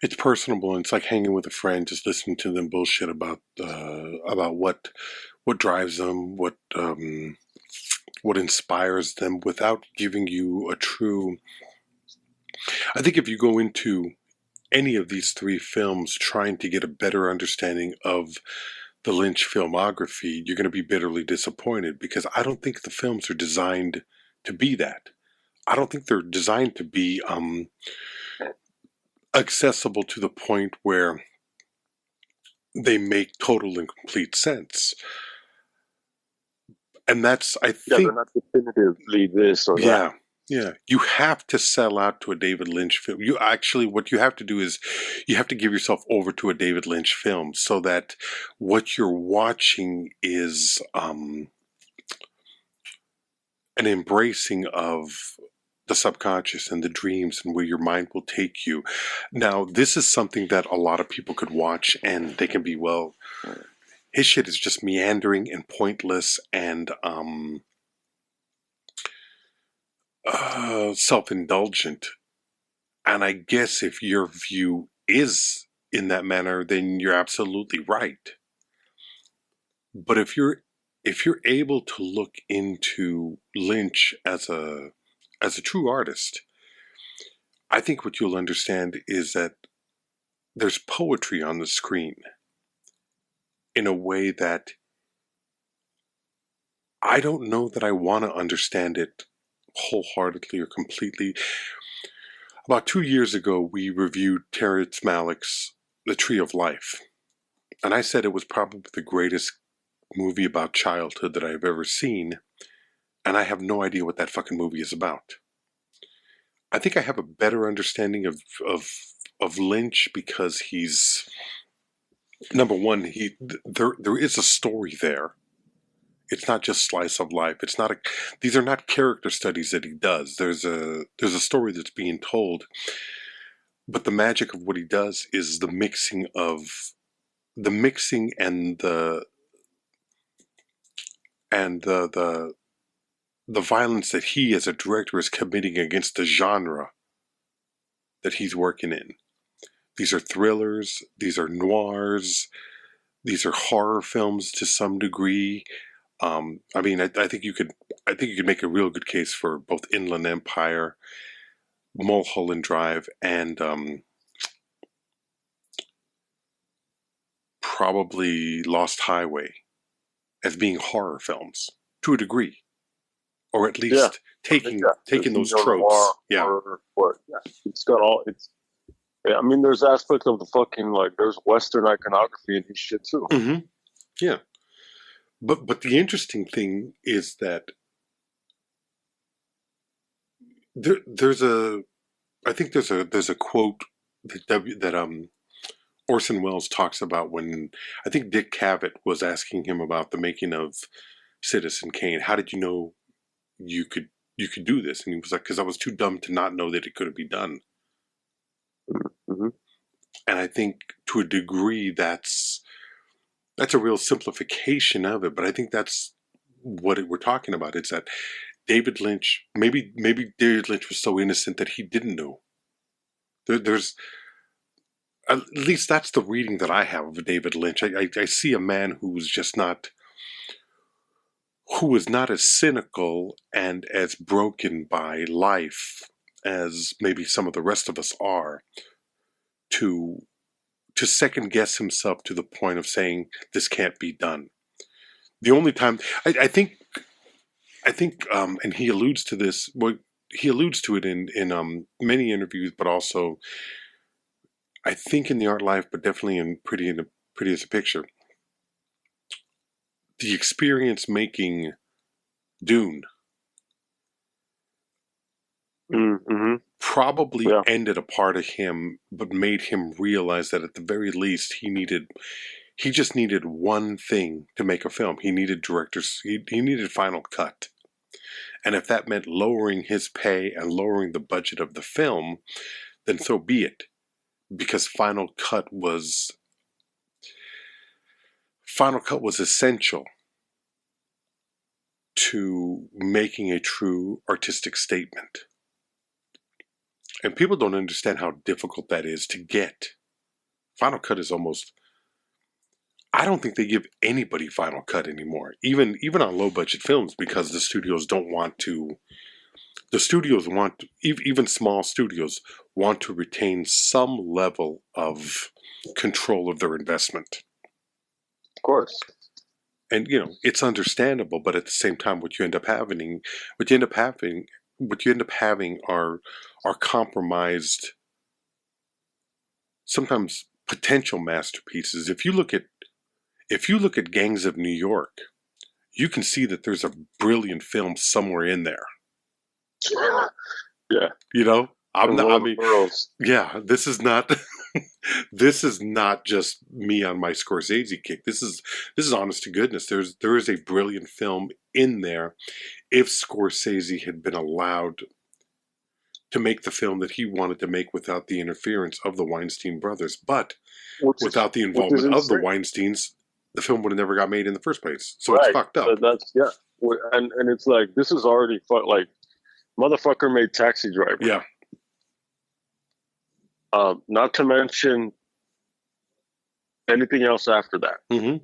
It's personable, and it's like hanging with a friend, just listening to them bullshit about what drives them, what inspires them, without giving you a true. I think if you go into any of these three films trying to get a better understanding of the Lynch filmography, you're going to be bitterly disappointed, because I don't think the films are designed to be that. I don't think they're designed to be accessible to the point where they make total and complete sense. And that's, I Yeah, they're think, not definitively this or that. yeah. You have to sell out to a David Lynch film. You actually, what you have to do is you have to give yourself over to a David Lynch film, so that what you're watching is an embracing of the subconscious and the dreams and where your mind will take you. Now, this is something that a lot of people could watch and they can be, well, his shit is just meandering and pointless and self-indulgent. And I guess if your view is in that manner, then you're absolutely right. But if you're able to look into Lynch as a true artist, I think what you'll understand is that there's poetry on the screen in a way that I don't know that I want to understand it wholeheartedly or completely. About 2 years ago, we reviewed Terrence Malick's The Tree of Life, and I said it was probably the greatest movie about childhood that I've ever seen, and I have no idea what that fucking movie is about. I think I have a better understanding of Lynch because he's, number one, there is a story there. It's not just slice of life. It's not these are not character studies that he does. There's a story that's being told, but the magic of what he does is the mixing and the violence that he as a director is committing against the genre that he's working in. These are thrillers, these are noirs, these are horror films to some degree. I mean, I think you could make a real good case for both Inland Empire, Mulholland Drive, and probably Lost Highway as being horror films to a degree, or at least taking those tropes. It's got all. I mean, there's aspects of the fucking, like, there's Western iconography in his shit too. Mm-hmm. Yeah. But the interesting thing is that there's a quote that Orson Welles talks about when I think Dick Cavett was asking him about the making of Citizen Kane. How did you know you could do this? And he was like, because I was too dumb to not know that it couldn't be done. Mm-hmm. And I think to a degree that's a real simplification of it, but I think that's what we're talking about. It's that David Lynch, maybe David Lynch was so innocent that he didn't know. There's at least that's the reading that I have of David Lynch. I see a man who is not as cynical and as broken by life as maybe some of the rest of us are, to second guess himself to the point of saying this can't be done. The only time I think, and he alludes to this. Well, he alludes to it in many interviews, but also I think in The Art Life, but definitely in Pretty as a Picture. The experience making Dune probably ended a part of him, but made him realize that at the very least he just needed one thing to make a film. He needed directors. He needed Final Cut. And if that meant lowering his pay and lowering the budget of the film, then so be it. Because Final Cut was essential to making a true artistic statement. And people don't understand how difficult that is to get. Final Cut is almost... I don't think they give anybody Final Cut anymore, even on low budget films, because the studios don't want to. The studios want, even small studios, want to retain some level of control of their investment. Of course. And it's understandable, but at the same time, what you end up having are compromised, sometimes potential masterpieces. If you look at Gangs of New York, you can see that there's a brilliant film somewhere in there. Yeah. Yeah, this is not this is not just me on my Scorsese kick. This is honest to goodness. There is a brilliant film in there if Scorsese had been allowed to make the film that he wanted to make without the interference of the Weinstein brothers. But without the involvement of the Weinsteins, the film would have never got made in the first place. So it's fucked up. And it's like, this is already like, motherfucker made Taxi Driver. Yeah. Not to mention anything else after that. Mm-hmm.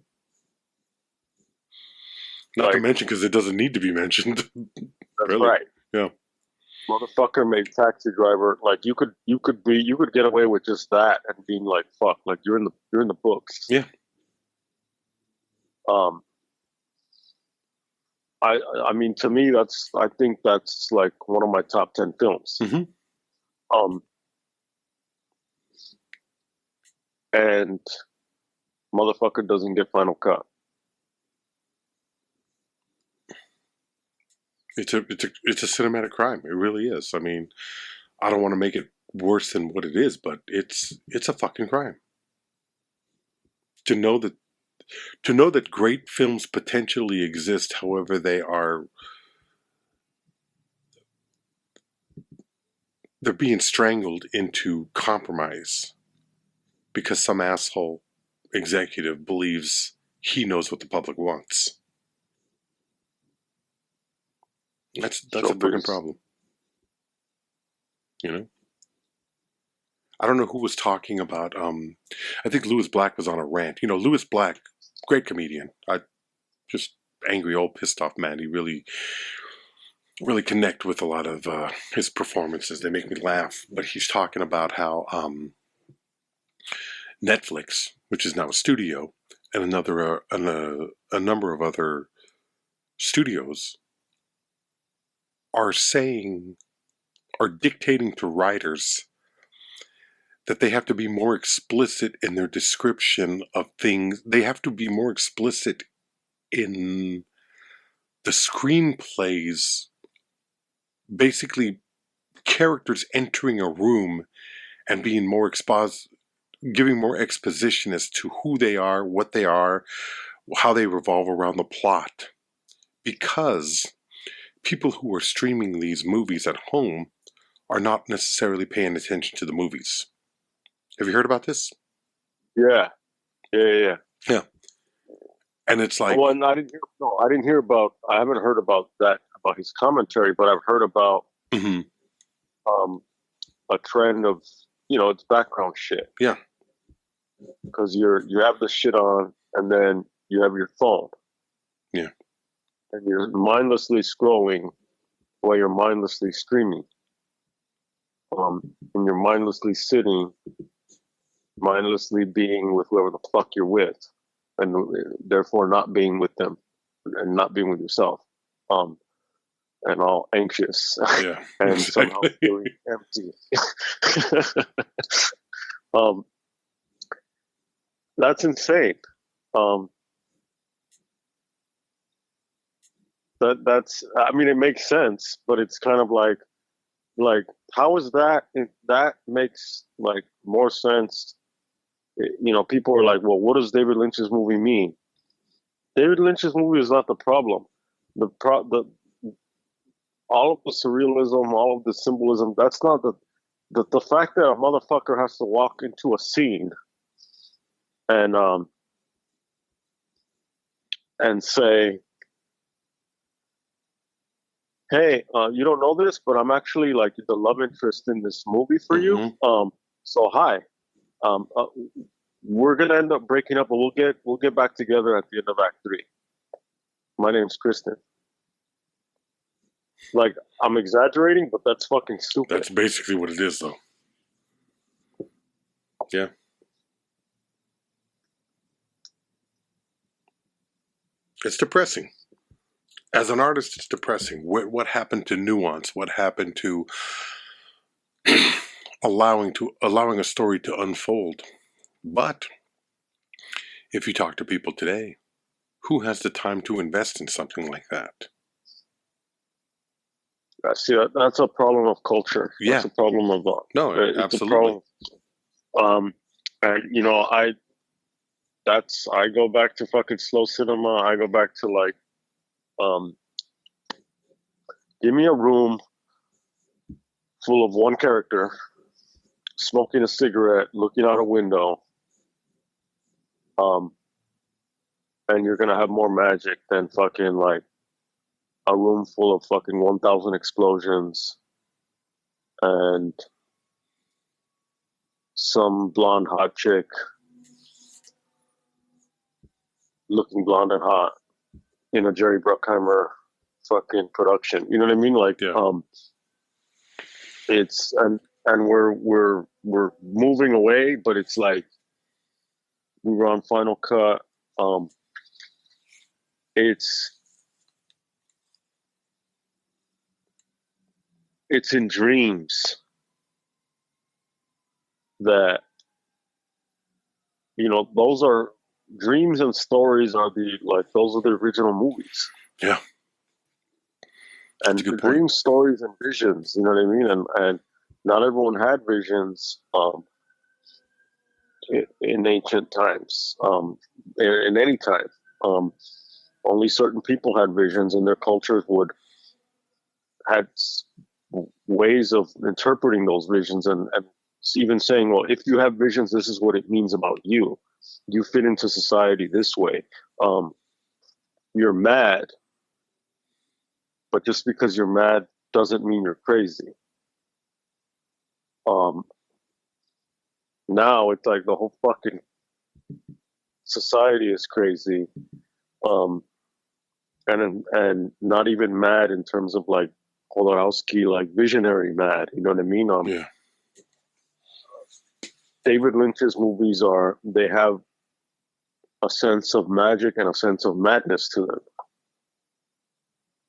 Not to mention, because it doesn't need to be mentioned. That's really. Right. Yeah. Motherfucker made Taxi Driver. Like you could get away with just that and being like, fuck, like you're in the books. Yeah. I mean, to me, I think that's like one of my top 10 films. Mm-hmm. And motherfucker doesn't get Final Cut. It's a cinematic crime. It really is. I mean, I don't want to make it worse than what it is, but it's a fucking crime. To know that great films potentially exist, however they're being strangled into compromise because some asshole executive believes he knows what the public wants. That's a fucking problem. I don't know who was talking about, I think Louis Black was on a rant. Louis Black, great comedian. Just angry, old, pissed off man. He really, really connect with a lot of his performances. They make me laugh. But he's talking about how Netflix, which is now a studio, and a number of other studios are dictating to writers that they have to be more explicit in their description of things. They have to be more explicit in the screenplays, basically characters entering a room and being more giving more exposition as to who they are, what they are, how they revolve around the plot. Because people who are streaming these movies at home are not necessarily paying attention to the movies. Have you heard about this? Yeah. And it's like, well, I haven't heard about that, about his commentary, but I've heard about mm-hmm. A trend of, it's background shit. Yeah. Because you have the shit on, and then you have your phone. Yeah. And you're mindlessly scrolling while you're mindlessly streaming. And you're mindlessly sitting, mindlessly being with whoever the fuck you're with, and therefore not being with them and not being with yourself. And all anxious. Yeah. And somehow feeling empty. That's insane. It makes sense, but it's kind of like how is that? That makes like more sense. People are like, well, what does David Lynch's movie mean? David Lynch's movie is not the problem. All of the surrealism, all of the symbolism, that's not the fact that a motherfucker has to walk into a scene and say, hey, you don't know this, but I'm actually like the love interest in this movie for you. Mm-hmm. So hi, um, uh, we're gonna end up breaking up, but we'll get back together at the end of Act 3. My name's Kristen. Like, I'm exaggerating, but that's fucking stupid. That's basically what it is, though. Yeah. It's depressing. As an artist, it's depressing. What happened to nuance? What happened to allowing a story to unfold? But if you talk to people today, who has the time to invest in something like that? I see that's a problem of culture. Yeah. That's a problem of No, it's absolutely. a problem. And I go back to fucking slow cinema. I go back to like, um, give me a room full of one character smoking a cigarette, looking out a window, and you're gonna have more magic than fucking like a room full of fucking 1,000 explosions and some blonde hot chick looking blonde and hot in a Jerry Bruckheimer fucking production. You know what I mean? Like, Yeah. it's and we're moving away, but it's like we were on Final Cut. It's in dreams that those are dreams, and stories are those are the original movies. Yeah. And That's a good dreams, point. stories, and visions. You know what I mean? And not everyone had visions in ancient times. In any time, only certain people had visions, and their cultures had ways of interpreting those visions, and even saying, well, if you have visions, this is what it means about you. You fit into society this way. You're mad, but just because you're mad doesn't mean you're crazy. Now it's like the whole fucking society is crazy, and not even mad in terms of like Hodorowski, like visionary mad. You know what I mean? Yeah. David Lynch's movies they have a sense of magic and a sense of madness to them,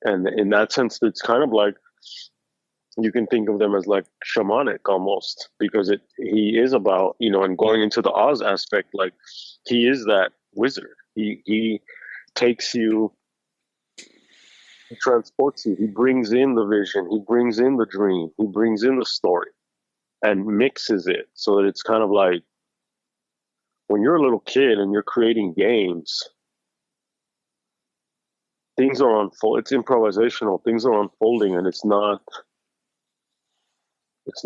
and in that sense, it's kind of like you can think of them as like shamanic almost, because he is about, and going into the Oz aspect, like he is that wizard. He takes you, he transports you, he brings in the vision, he brings in the dream, he brings in the story and mixes it so that it's kind of like when you're a little kid and you're creating games, things are it's improvisational, things are unfolding, and it's not it's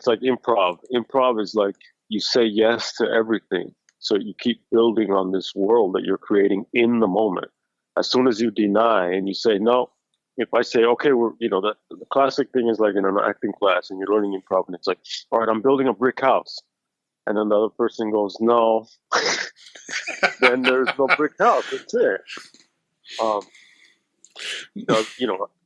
like improv. Improv is like you say yes to everything. So you keep building on this world that you're creating in the moment. As soon as you deny and you say no, if I say, okay, the classic thing is like in an acting class and you're learning improv and it's like, all right, I'm building a brick house. And then the other person goes, no, then there's no brick house. That's it.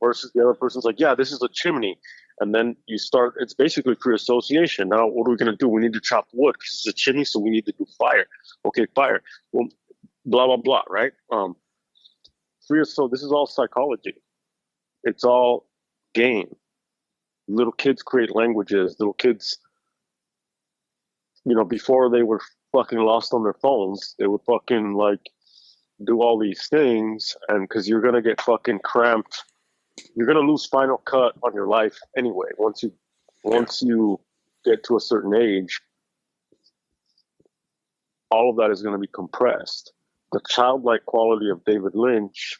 Versus the other person's like, yeah, this is a chimney. And then you start, it's basically free association. Now, what are we going to do? We need to chop wood because it's a chimney, so we need to do fire. Okay, fire. Well, blah, blah, blah, right? So this is all psychology. It's all game. Little kids create languages. Little kids, before they were fucking lost on their phones, they would fucking like do all these things. And because you're going to get fucking cramped, you're going to lose Final Cut on your life anyway. Once you get to a certain age, all of that is going to be compressed. The childlike quality of David Lynch,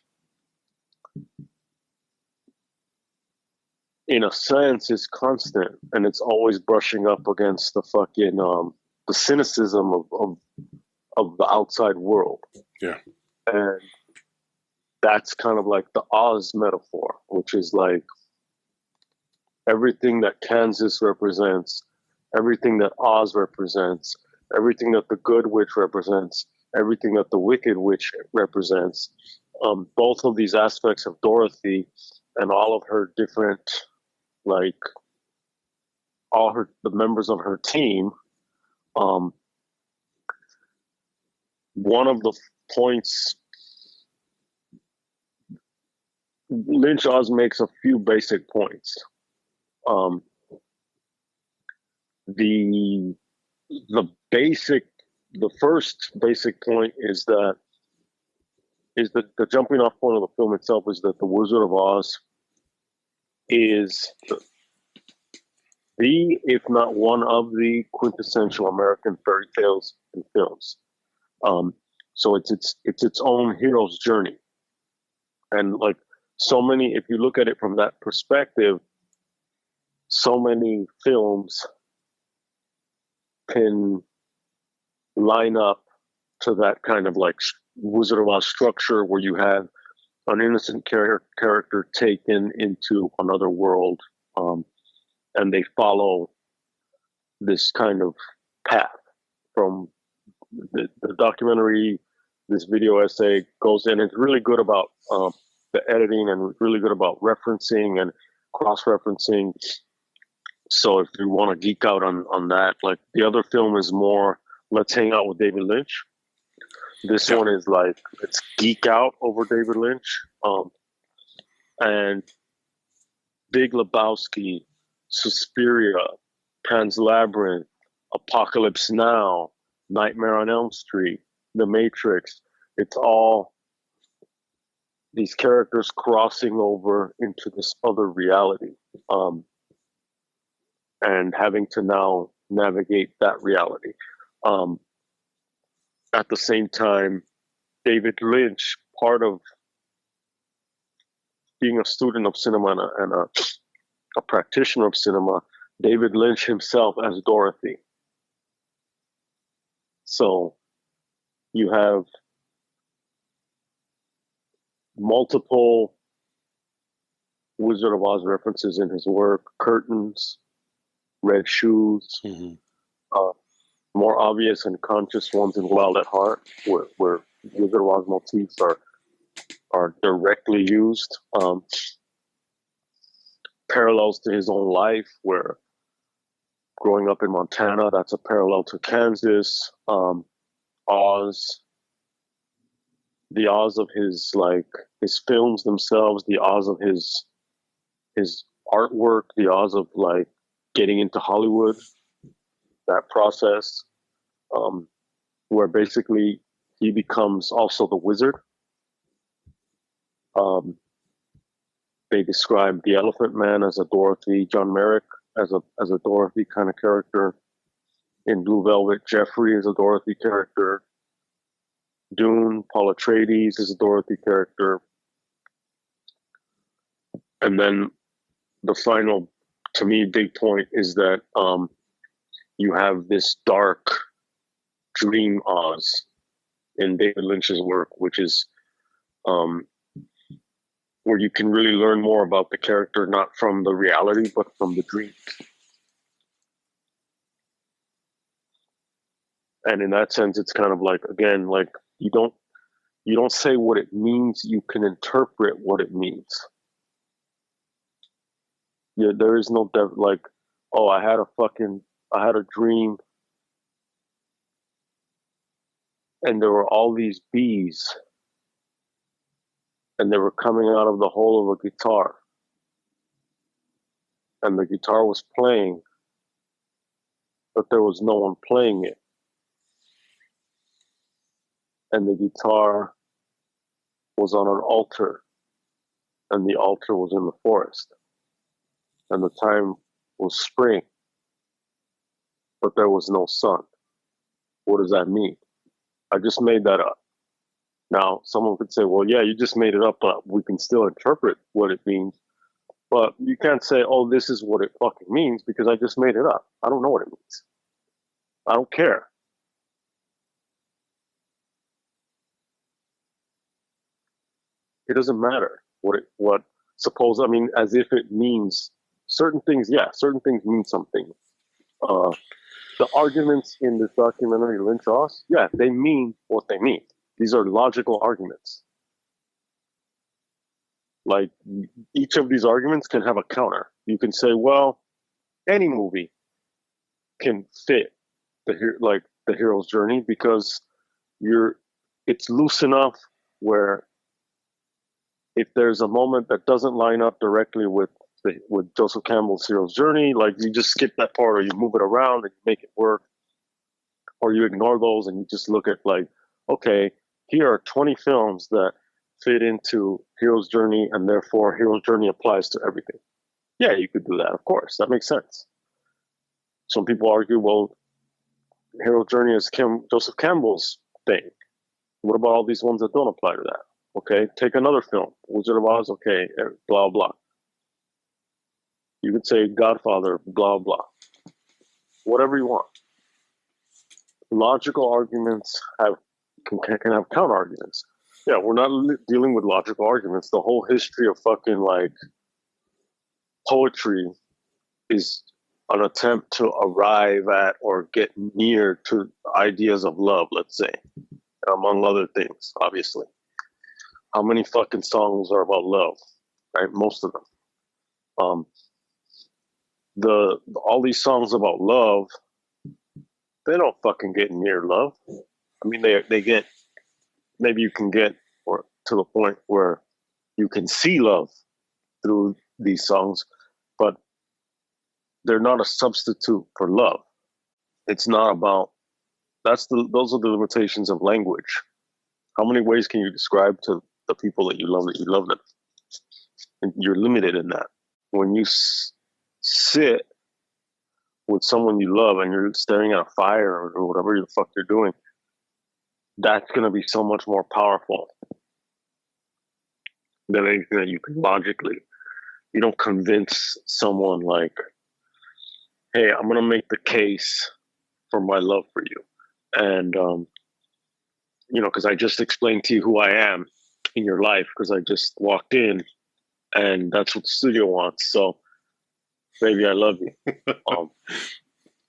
in a sense, is constant, and it's always brushing up against the fucking the cynicism of the outside world. Yeah. And that's kind of like the Oz metaphor, which is like everything that Kansas represents, everything that Oz represents, everything that the Good Witch represents, everything that the Wicked Witch represents. Both of these aspects of Dorothy and all of her different, like, the members of her team. One of the points Lynch Oz makes a few basic points. The first basic point is that the jumping off point of the film itself is that the Wizard of Oz is the, if not one of the quintessential American fairy tales and films. So it's its own hero's journey, and like so many, if you look at it from that perspective, so many films can line up to that kind of like Wizard of Oz structure, where you have an innocent character taken into another world, and they follow this kind of path. From the documentary, this video essay goes in. It's really good about the editing, and really good about referencing and cross-referencing. So if you want to geek out on that, like the other film is more, let's hang out with David Lynch. This one is like, let's geek out over David Lynch. And Big Lebowski, Suspiria, Pan's Labyrinth, Apocalypse Now, Nightmare on Elm Street, The Matrix. It's all these characters crossing over into this other reality, and having to now navigate that reality. At the same time, David Lynch, part of being a student of cinema and a practitioner of cinema, David Lynch himself as Dorothy. So you have multiple Wizard of Oz references in his work: curtains, red shoes, more obvious and conscious ones in Wild at Heart, where Wizard of Oz motifs are directly used. Parallels to his own life, where growing up in Montana, that's a parallel to Kansas. Oz, the Oz of his films themselves, the Oz of his artwork, the Oz of like getting into Hollywood, that process, where basically he becomes also the wizard. They describe the Elephant Man as a Dorothy, John Merrick as a Dorothy kind of character. In Blue Velvet, Jeffrey is a Dorothy character. Dune, Paul Atreides is a Dorothy character. And then the final, to me, big point is that you have this dark dream Oz in David Lynch's work, which is where you can really learn more about the character, not from the reality, but from the dreams. And in that sense, it's kind of like, again, like you don't say what it means, you can interpret what it means. Yeah, there is no like, oh, I had a dream, and there were all these bees, and they were coming out of the hole of a guitar, and the guitar was playing, but there was no one playing it. And the guitar was on an altar, and the altar was in the forest. And the time was spring, but there was no sun. What does that mean? I just made that up. Now, someone could say, well, yeah, you just made it up, but we can still interpret what it means. But you can't say, oh, this is what it fucking means, because I just made it up. I don't know what it means. I don't care. It doesn't matter what suppose. I mean, as if it means certain things. Yeah, certain things mean something. The arguments in this documentary, Lynch, yeah, they mean what they mean. These are logical arguments. Like, each of these arguments can have a counter. You can say, well, any movie can fit the hero's journey because it's loose enough where if there's a moment that doesn't line up directly with Joseph Campbell's hero's journey, like, you just skip that part, or you move it around and you make it work, or you ignore those and you just look at, like, okay, here are 20 films that fit into hero's journey, and therefore hero's journey applies to everything. Yeah, you could do that. Of course, that makes sense. Some people argue, well, hero's journey is Joseph Campbell's thing. What about all these ones that don't apply to that? Okay, take another film, Wizard of Oz. Okay, blah blah. You could say Godfather, blah blah. Whatever you want. Logical arguments can have counter arguments. Yeah, we're not dealing with logical arguments. The whole history of fucking, like, poetry is an attempt to arrive at or get near to ideas of love, let's say, among other things, obviously. How many fucking songs are about love, right? Most of them. All these songs about love, they don't fucking get near love. I mean, they get, maybe you can get or to the point where you can see love through these songs, but they're not a substitute for love. It's not about, those are the limitations of language. How many ways can you describe to the people that you love them? And you're limited in that. When you sit with someone you love and you're staring at a fire or whatever the fuck you're doing, that's going to be so much more powerful than anything that you can logically. You don't convince someone like, hey, I'm going to make the case for my love for you. And, because I just explained to you who I am in your life because I just walked in and that's what the studio wants. So, baby, I love you.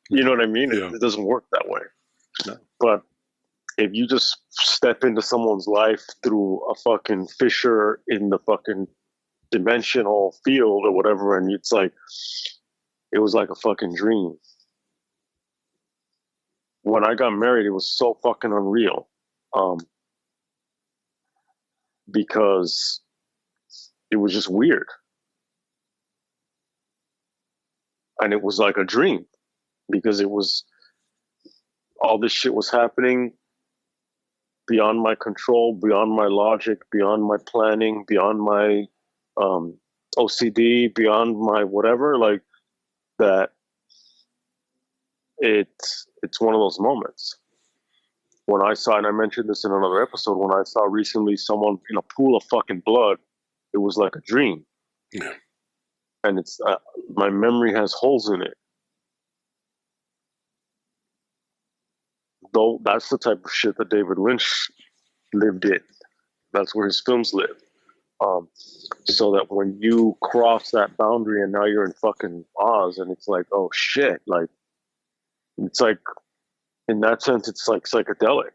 You know what I mean? Yeah. It doesn't work that way. No. But if you just step into someone's life through a fucking fissure in the fucking dimensional field or whatever, and it's like, it was like a fucking dream. When I got married, it was so fucking unreal. Because it was just weird. And it was like a dream because it was, all this shit was happening beyond my control, beyond my logic, beyond my planning, beyond my OCD, beyond my whatever, like that. It's one of those moments. When I saw, and I mentioned this in another episode, when I saw recently someone in a pool of fucking blood, it was like a dream. Yeah. And it's, my memory has holes in it. Though that's the type of shit that David Lynch lived in. That's where his films live. So that when you cross that boundary and now you're in fucking Oz and it's like, oh shit, like, it's like, in that sense, it's like psychedelic.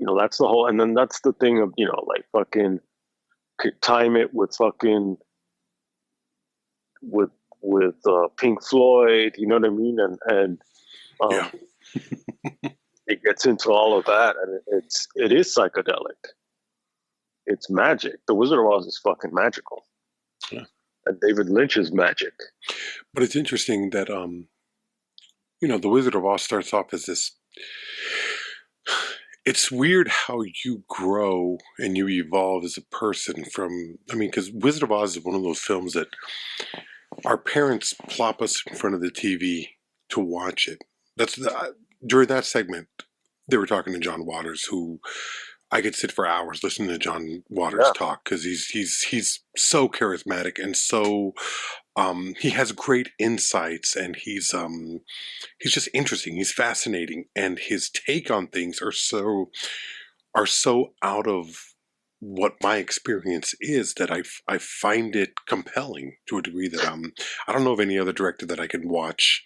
That's the whole, and then that's the thing of, like fucking time it with fucking, with Pink Floyd, you know what I mean? And yeah. It gets into all of that, and it is psychedelic. It's magic. The Wizard of Oz is fucking magical. Yeah. And David Lynch is magic. But it's interesting that, The Wizard of Oz starts off as this. It's weird how you grow and you evolve as a person because Wizard of Oz is one of those films that our parents plop us in front of the TV to watch it. During that segment, they were talking to John Waters, who I could sit for hours listening to John Waters talk because he's so charismatic and so he has great insights and he's just interesting. He's fascinating, and his take on things are so out of what my experience is, that I find it compelling to a degree that I don't know of any other director that I can watch.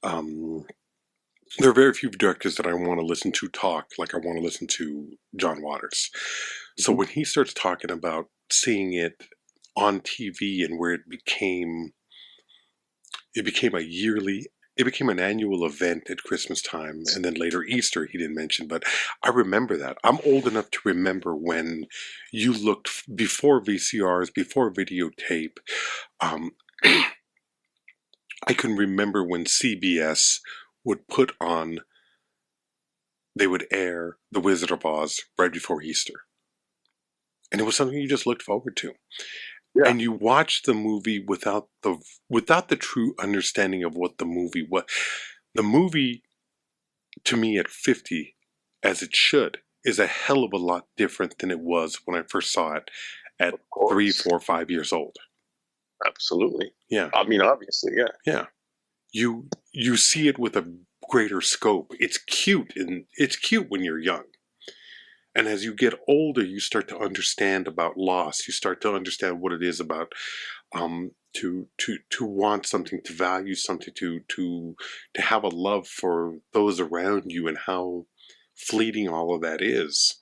There are very few directors that I want to listen to talk like I want to listen to John Waters. So when he starts talking about seeing it on TV and where it became an annual event at Christmas time, and then later Easter he didn't mention, but I remember that. I'm old enough to remember when you looked before VCRs, before videotape. I can remember when CBS would they would air The Wizard of Oz right before Easter. And it was something you just looked forward to. Yeah. And you watched the movie without the true understanding of what the movie was. The movie, to me at 50, as it should, is a hell of a lot different than it was when I first saw it at 3, 4, 5 years old. Absolutely. Yeah. I mean, obviously, yeah. Yeah. You see it with a greater scope. It's cute when you're young. And as you get older, you start to understand about loss. You start to understand what it is about to want something, to value something, to have a love for those around you, and how fleeting all of that is.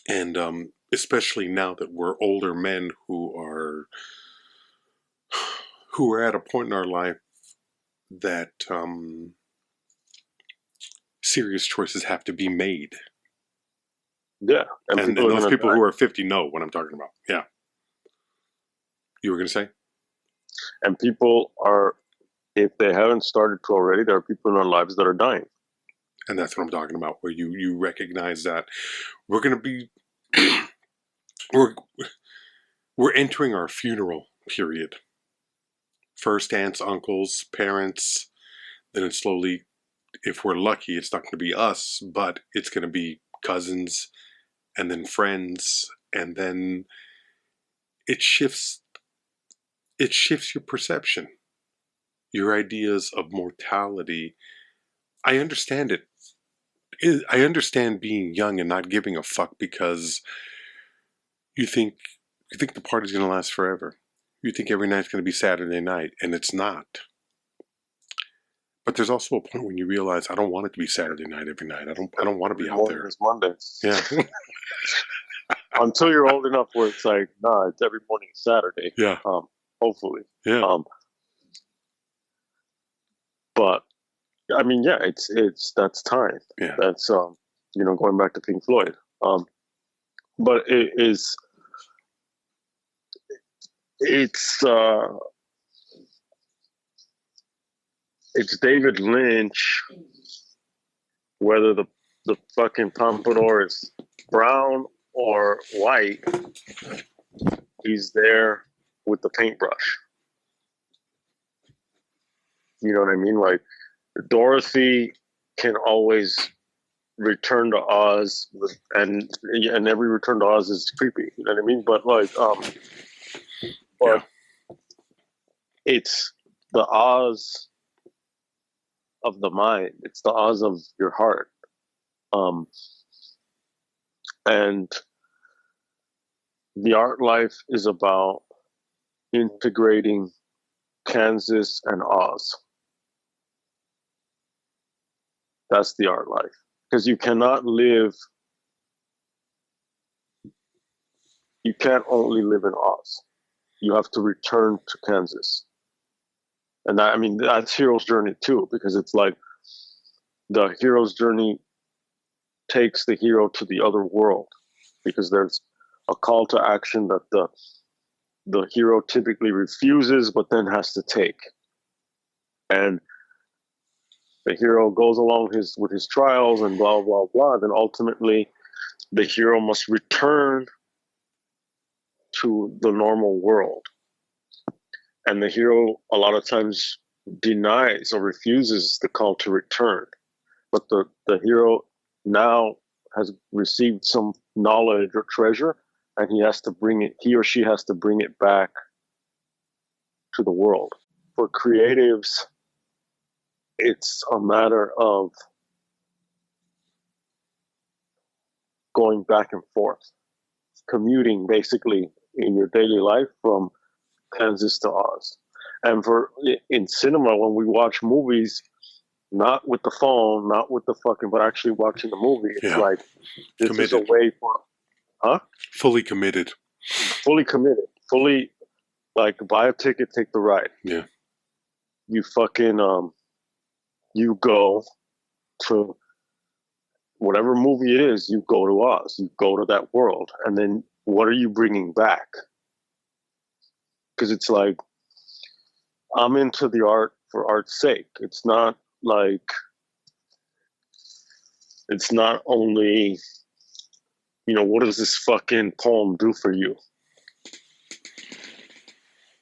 And especially now that we're older men who are at a point in our life that serious choices have to be made. Yeah. And those people who are 50 know what I'm talking about. Yeah. You were going to say? And people are, if they haven't started to already, there are people in our lives that are dying. And that's what I'm talking about, where you recognize that we're going to be, we're entering our funeral period. First aunts, uncles, parents, then it's slowly, if we're lucky, it's not going to be us, but it's going to be cousins, and then friends, and then it shifts your perception, your ideas of mortality. I understand it. I understand being young and not giving a fuck because you think the party's going to last forever. You think every night's going to be Saturday night, and it's not. But there's also a point when you realize I don't want it to be Saturday night every night. I don't want to be out there. It's Monday. Yeah. Until you're old enough where it's like, nah, it's every morning Saturday. Yeah. Hopefully. Yeah. But I mean, yeah, that's time. Yeah. That's going back to Pink Floyd. But it's David Lynch, whether the fucking pompadour is brown or white, he's there with the paintbrush. You know what I mean? Like, Dorothy can always return to Oz, and every return to Oz is creepy. You know what I mean? But it's the Oz of the mind. It's the Oz of your heart. And the art life is about integrating Kansas and Oz. That's the art life. Because you can't only live in Oz. You have to return to Kansas. And that's hero's journey too, because it's like the hero's journey takes the hero to the other world, because there's a call to action that the hero typically refuses, but then has to take. And the hero goes along with his trials and blah, blah, blah. Then ultimately the hero must return to the normal world. And the hero a lot of times denies or refuses the call to return. But the hero now has received some knowledge or treasure, and he or she has to bring it back to the world. For creatives, it's a matter of going back and forth, commuting basically in your daily life from Kansas to Oz. And for in cinema, when we watch movies, not with the phone, not with the fucking, but actually watching the movie, it's Yeah. like this Committed. is a way for, Fully committed. fully committed, fully like buy a ticket, take the ride. Yeah. You fucking you go to whatever movie it is, you go to Oz, you go to that world, and then what are you bringing back? Because it's like I'm into the art for art's sake. It's not like it's not only, what does this fucking poem do for you?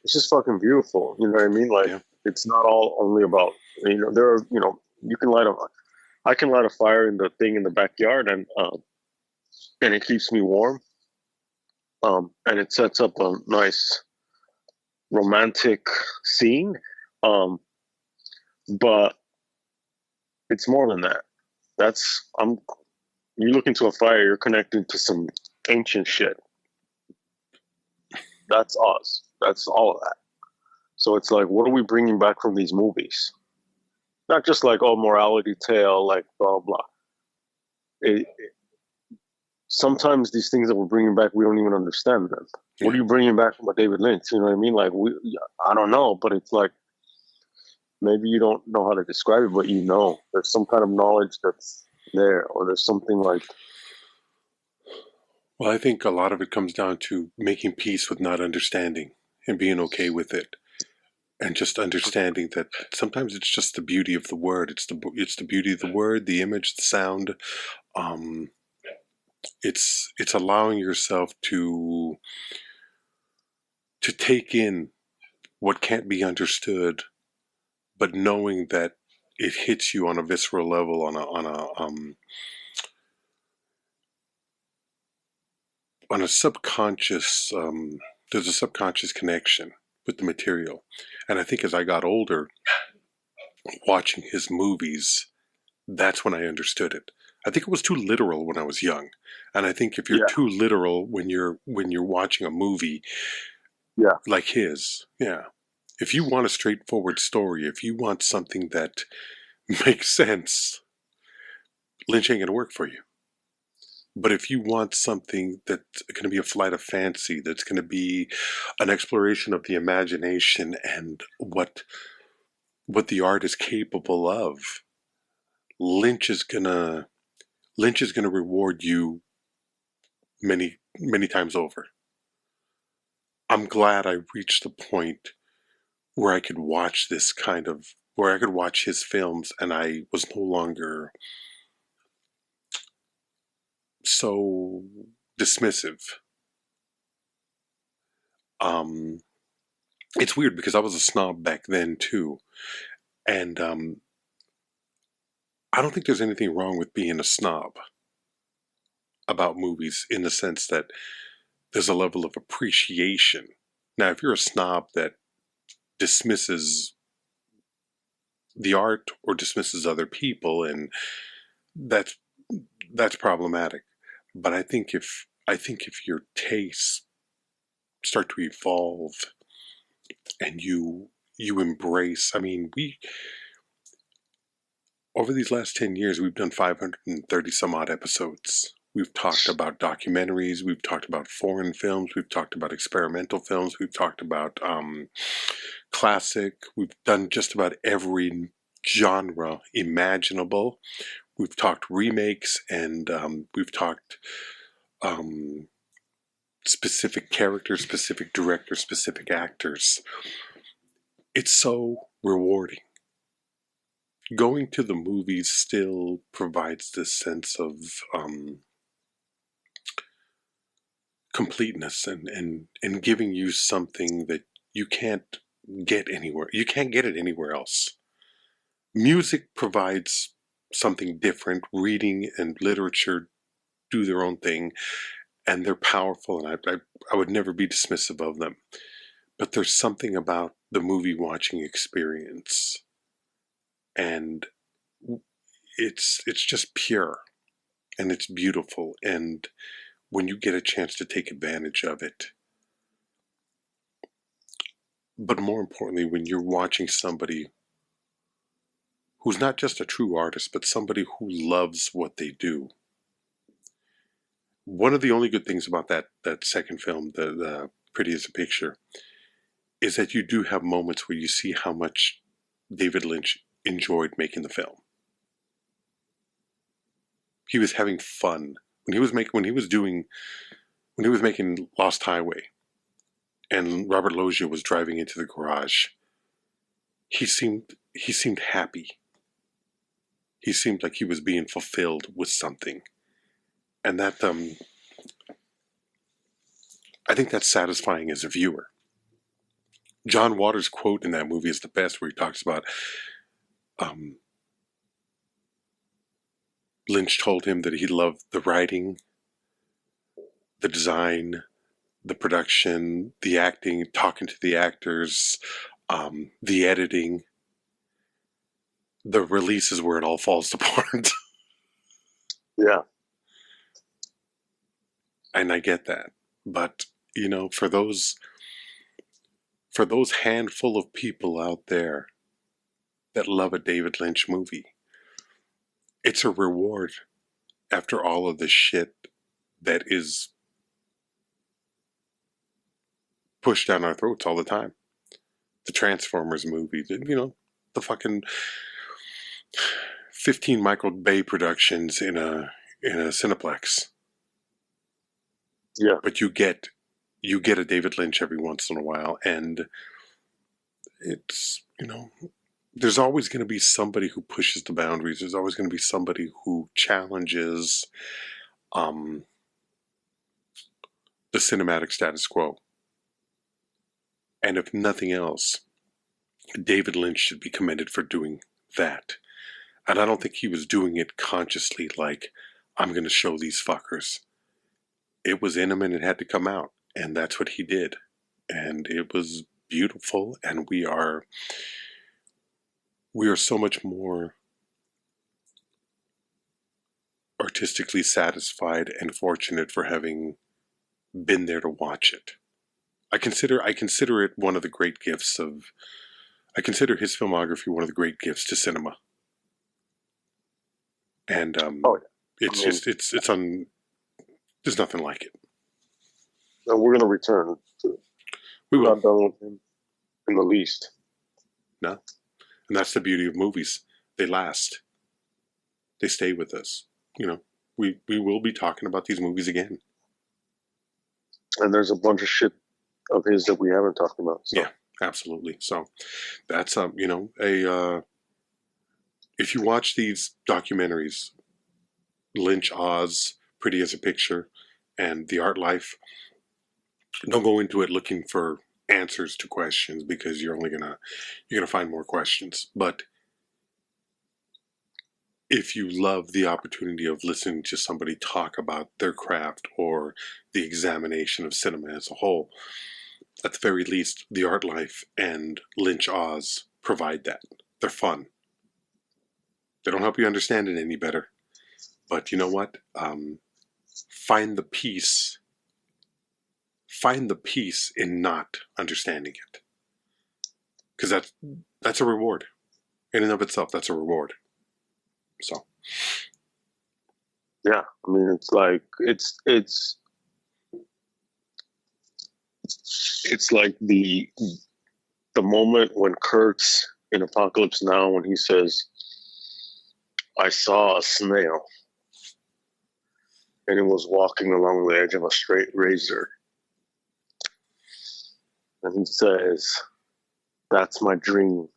It's just fucking beautiful. You know what I mean? Like, It's not all only about, there are, you can I can light a fire in the thing in the backyard and it keeps me warm. And it sets up a nice romantic scene. But it's more than that. You look into a fire, you're connected to some ancient shit. That's Oz. That's all of that. So it's like, what are we bringing back from these movies? Not just like, morality tale, like blah, blah. Sometimes these things that we're bringing back, we don't even understand them. Yeah. What are you bringing back from a David Lynch? You know what I mean? Like, I don't know, but it's like, maybe you don't know how to describe it, but there's some kind of knowledge that's there, or there's something like. Well, I think a lot of it comes down to making peace with not understanding and being okay with it. And just understanding that sometimes it's just the beauty of the word. It's the beauty of the word, the image, the sound. It's allowing yourself to take in what can't be understood, but knowing that it hits you on a visceral level, on a subconscious. There's a subconscious connection with the material. And I think as I got older, watching his movies, that's when I understood it. I think it was too literal when I was young. And I think if you're too literal when you're watching a movie like his, if you want a straightforward story, if you want something that makes sense, Lynch ain't gonna work for you. But if you want something that's going to be a flight of fancy, that's going to be an exploration of the imagination and what the art is capable of, Lynch is gonna reward you many, many times over. I'm glad I reached the point where I could watch where I could watch his films and I was no longer so dismissive. It's weird because I was a snob back then too. And I don't think there's anything wrong with being a snob about movies, in the sense that there's a level of appreciation. Now, if you're a snob that dismisses the art or dismisses other people, and that's problematic. But I think if your tastes start to evolve and you embrace, over these last 10 years, we've done 530 some odd episodes. We've talked about documentaries, we've talked about foreign films, we've talked about experimental films, we've talked about classic, we've done just about every genre imaginable. We've talked remakes, and we've talked specific characters, specific directors, specific actors. It's so rewarding. Going to the movies still provides this sense of completeness and giving you something that you can't get anywhere. You can't get it anywhere else. Music provides something different. Reading and literature do their own thing, and they're powerful, and I would never be dismissive of them. But there's something about the movie watching experience, and it's just pure. and it's beautiful. And when you get a chance to take advantage of it, but more importantly, when you're watching somebody who's not just a true artist, but somebody who loves what they do. One of the only good things about that second film, the Pretty as a Picture, is that you do have moments where you see how much David Lynch enjoyed making the film. He was having fun when he was making Lost Highway, and Robert Loggia was driving into the garage. He seemed happy. He seemed like he was being fulfilled with something, and that I think that's satisfying as a viewer. John Waters' quote in that movie is the best, where he talks about Lynch told him that he loved the writing, the design, the production, the acting, talking to the actors, the editing. The release is where it all falls apart. Yeah. And I get that. But, you know, for those handful of people out there that love a David Lynch movie, it's a reward after all of the shit that is pushed down our throats all the time. The Transformers movie, you know, the fucking 15 Michael Bay productions in a Cineplex. Yeah. But you get a David Lynch every once in a while, and it's, you know, there's always going to be somebody who pushes the boundaries. There's always going to be somebody who challenges the cinematic status quo. And if nothing else, David Lynch should be commended for doing that. And I don't think he was doing it consciously, like, I'm going to show these fuckers. It was in him and it had to come out. And that's what he did. And it was beautiful. And we are so much more artistically satisfied and fortunate for having been there to watch it. I consider it one of the great gifts of, I consider his filmography one of the great gifts to cinema. And there's nothing like it. And we're going to return to it. We're not done with him in the least. No. And that's the beauty of movies. They last. They stay with us. You know, we will be talking about these movies again. And there's a bunch of shit of his that we haven't talked about. So. Yeah, absolutely. So that's, you know, if you watch these documentaries, Lynch, Oz, Pretty as a Picture, and The Art Life, don't go into it looking for answers to questions, because you're gonna find more questions. But if you love the opportunity of listening to somebody talk about their craft or the examination of cinema as a whole, at the very least, The Art Life and Lynch, Oz provide that. They're fun. They don't help you understand it any better. But you know what? Find the peace in not understanding it. Because that's a reward. In and of itself, that's a reward. So. Yeah, I mean, it's like, it's like the moment when Kurtz in Apocalypse Now, when he says, I saw a snail and it was walking along the edge of a straight razor. And he says, that's my dream.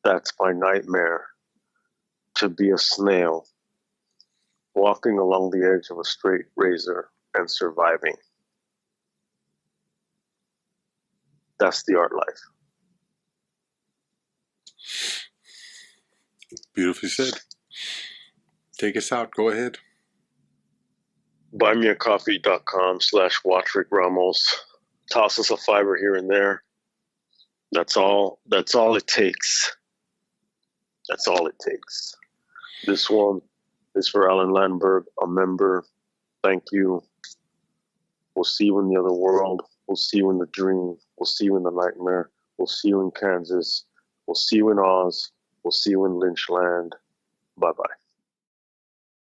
That's my nightmare. To be a snail walking along the edge of a straight razor and surviving. That's the art life. Beautifully said. Take us out. Go ahead. buymeacoffee.com/WatchRickRamos. Toss us a $5 here and there. That's all it takes. That's all it takes. This one This is for Alan Landberg, a member. Thank you. We'll see you in the other world. We'll see you in the dream. We'll see you in the nightmare. We'll see you in Kansas. We'll see you in Oz. We'll see you in Lynch land. Bye-bye.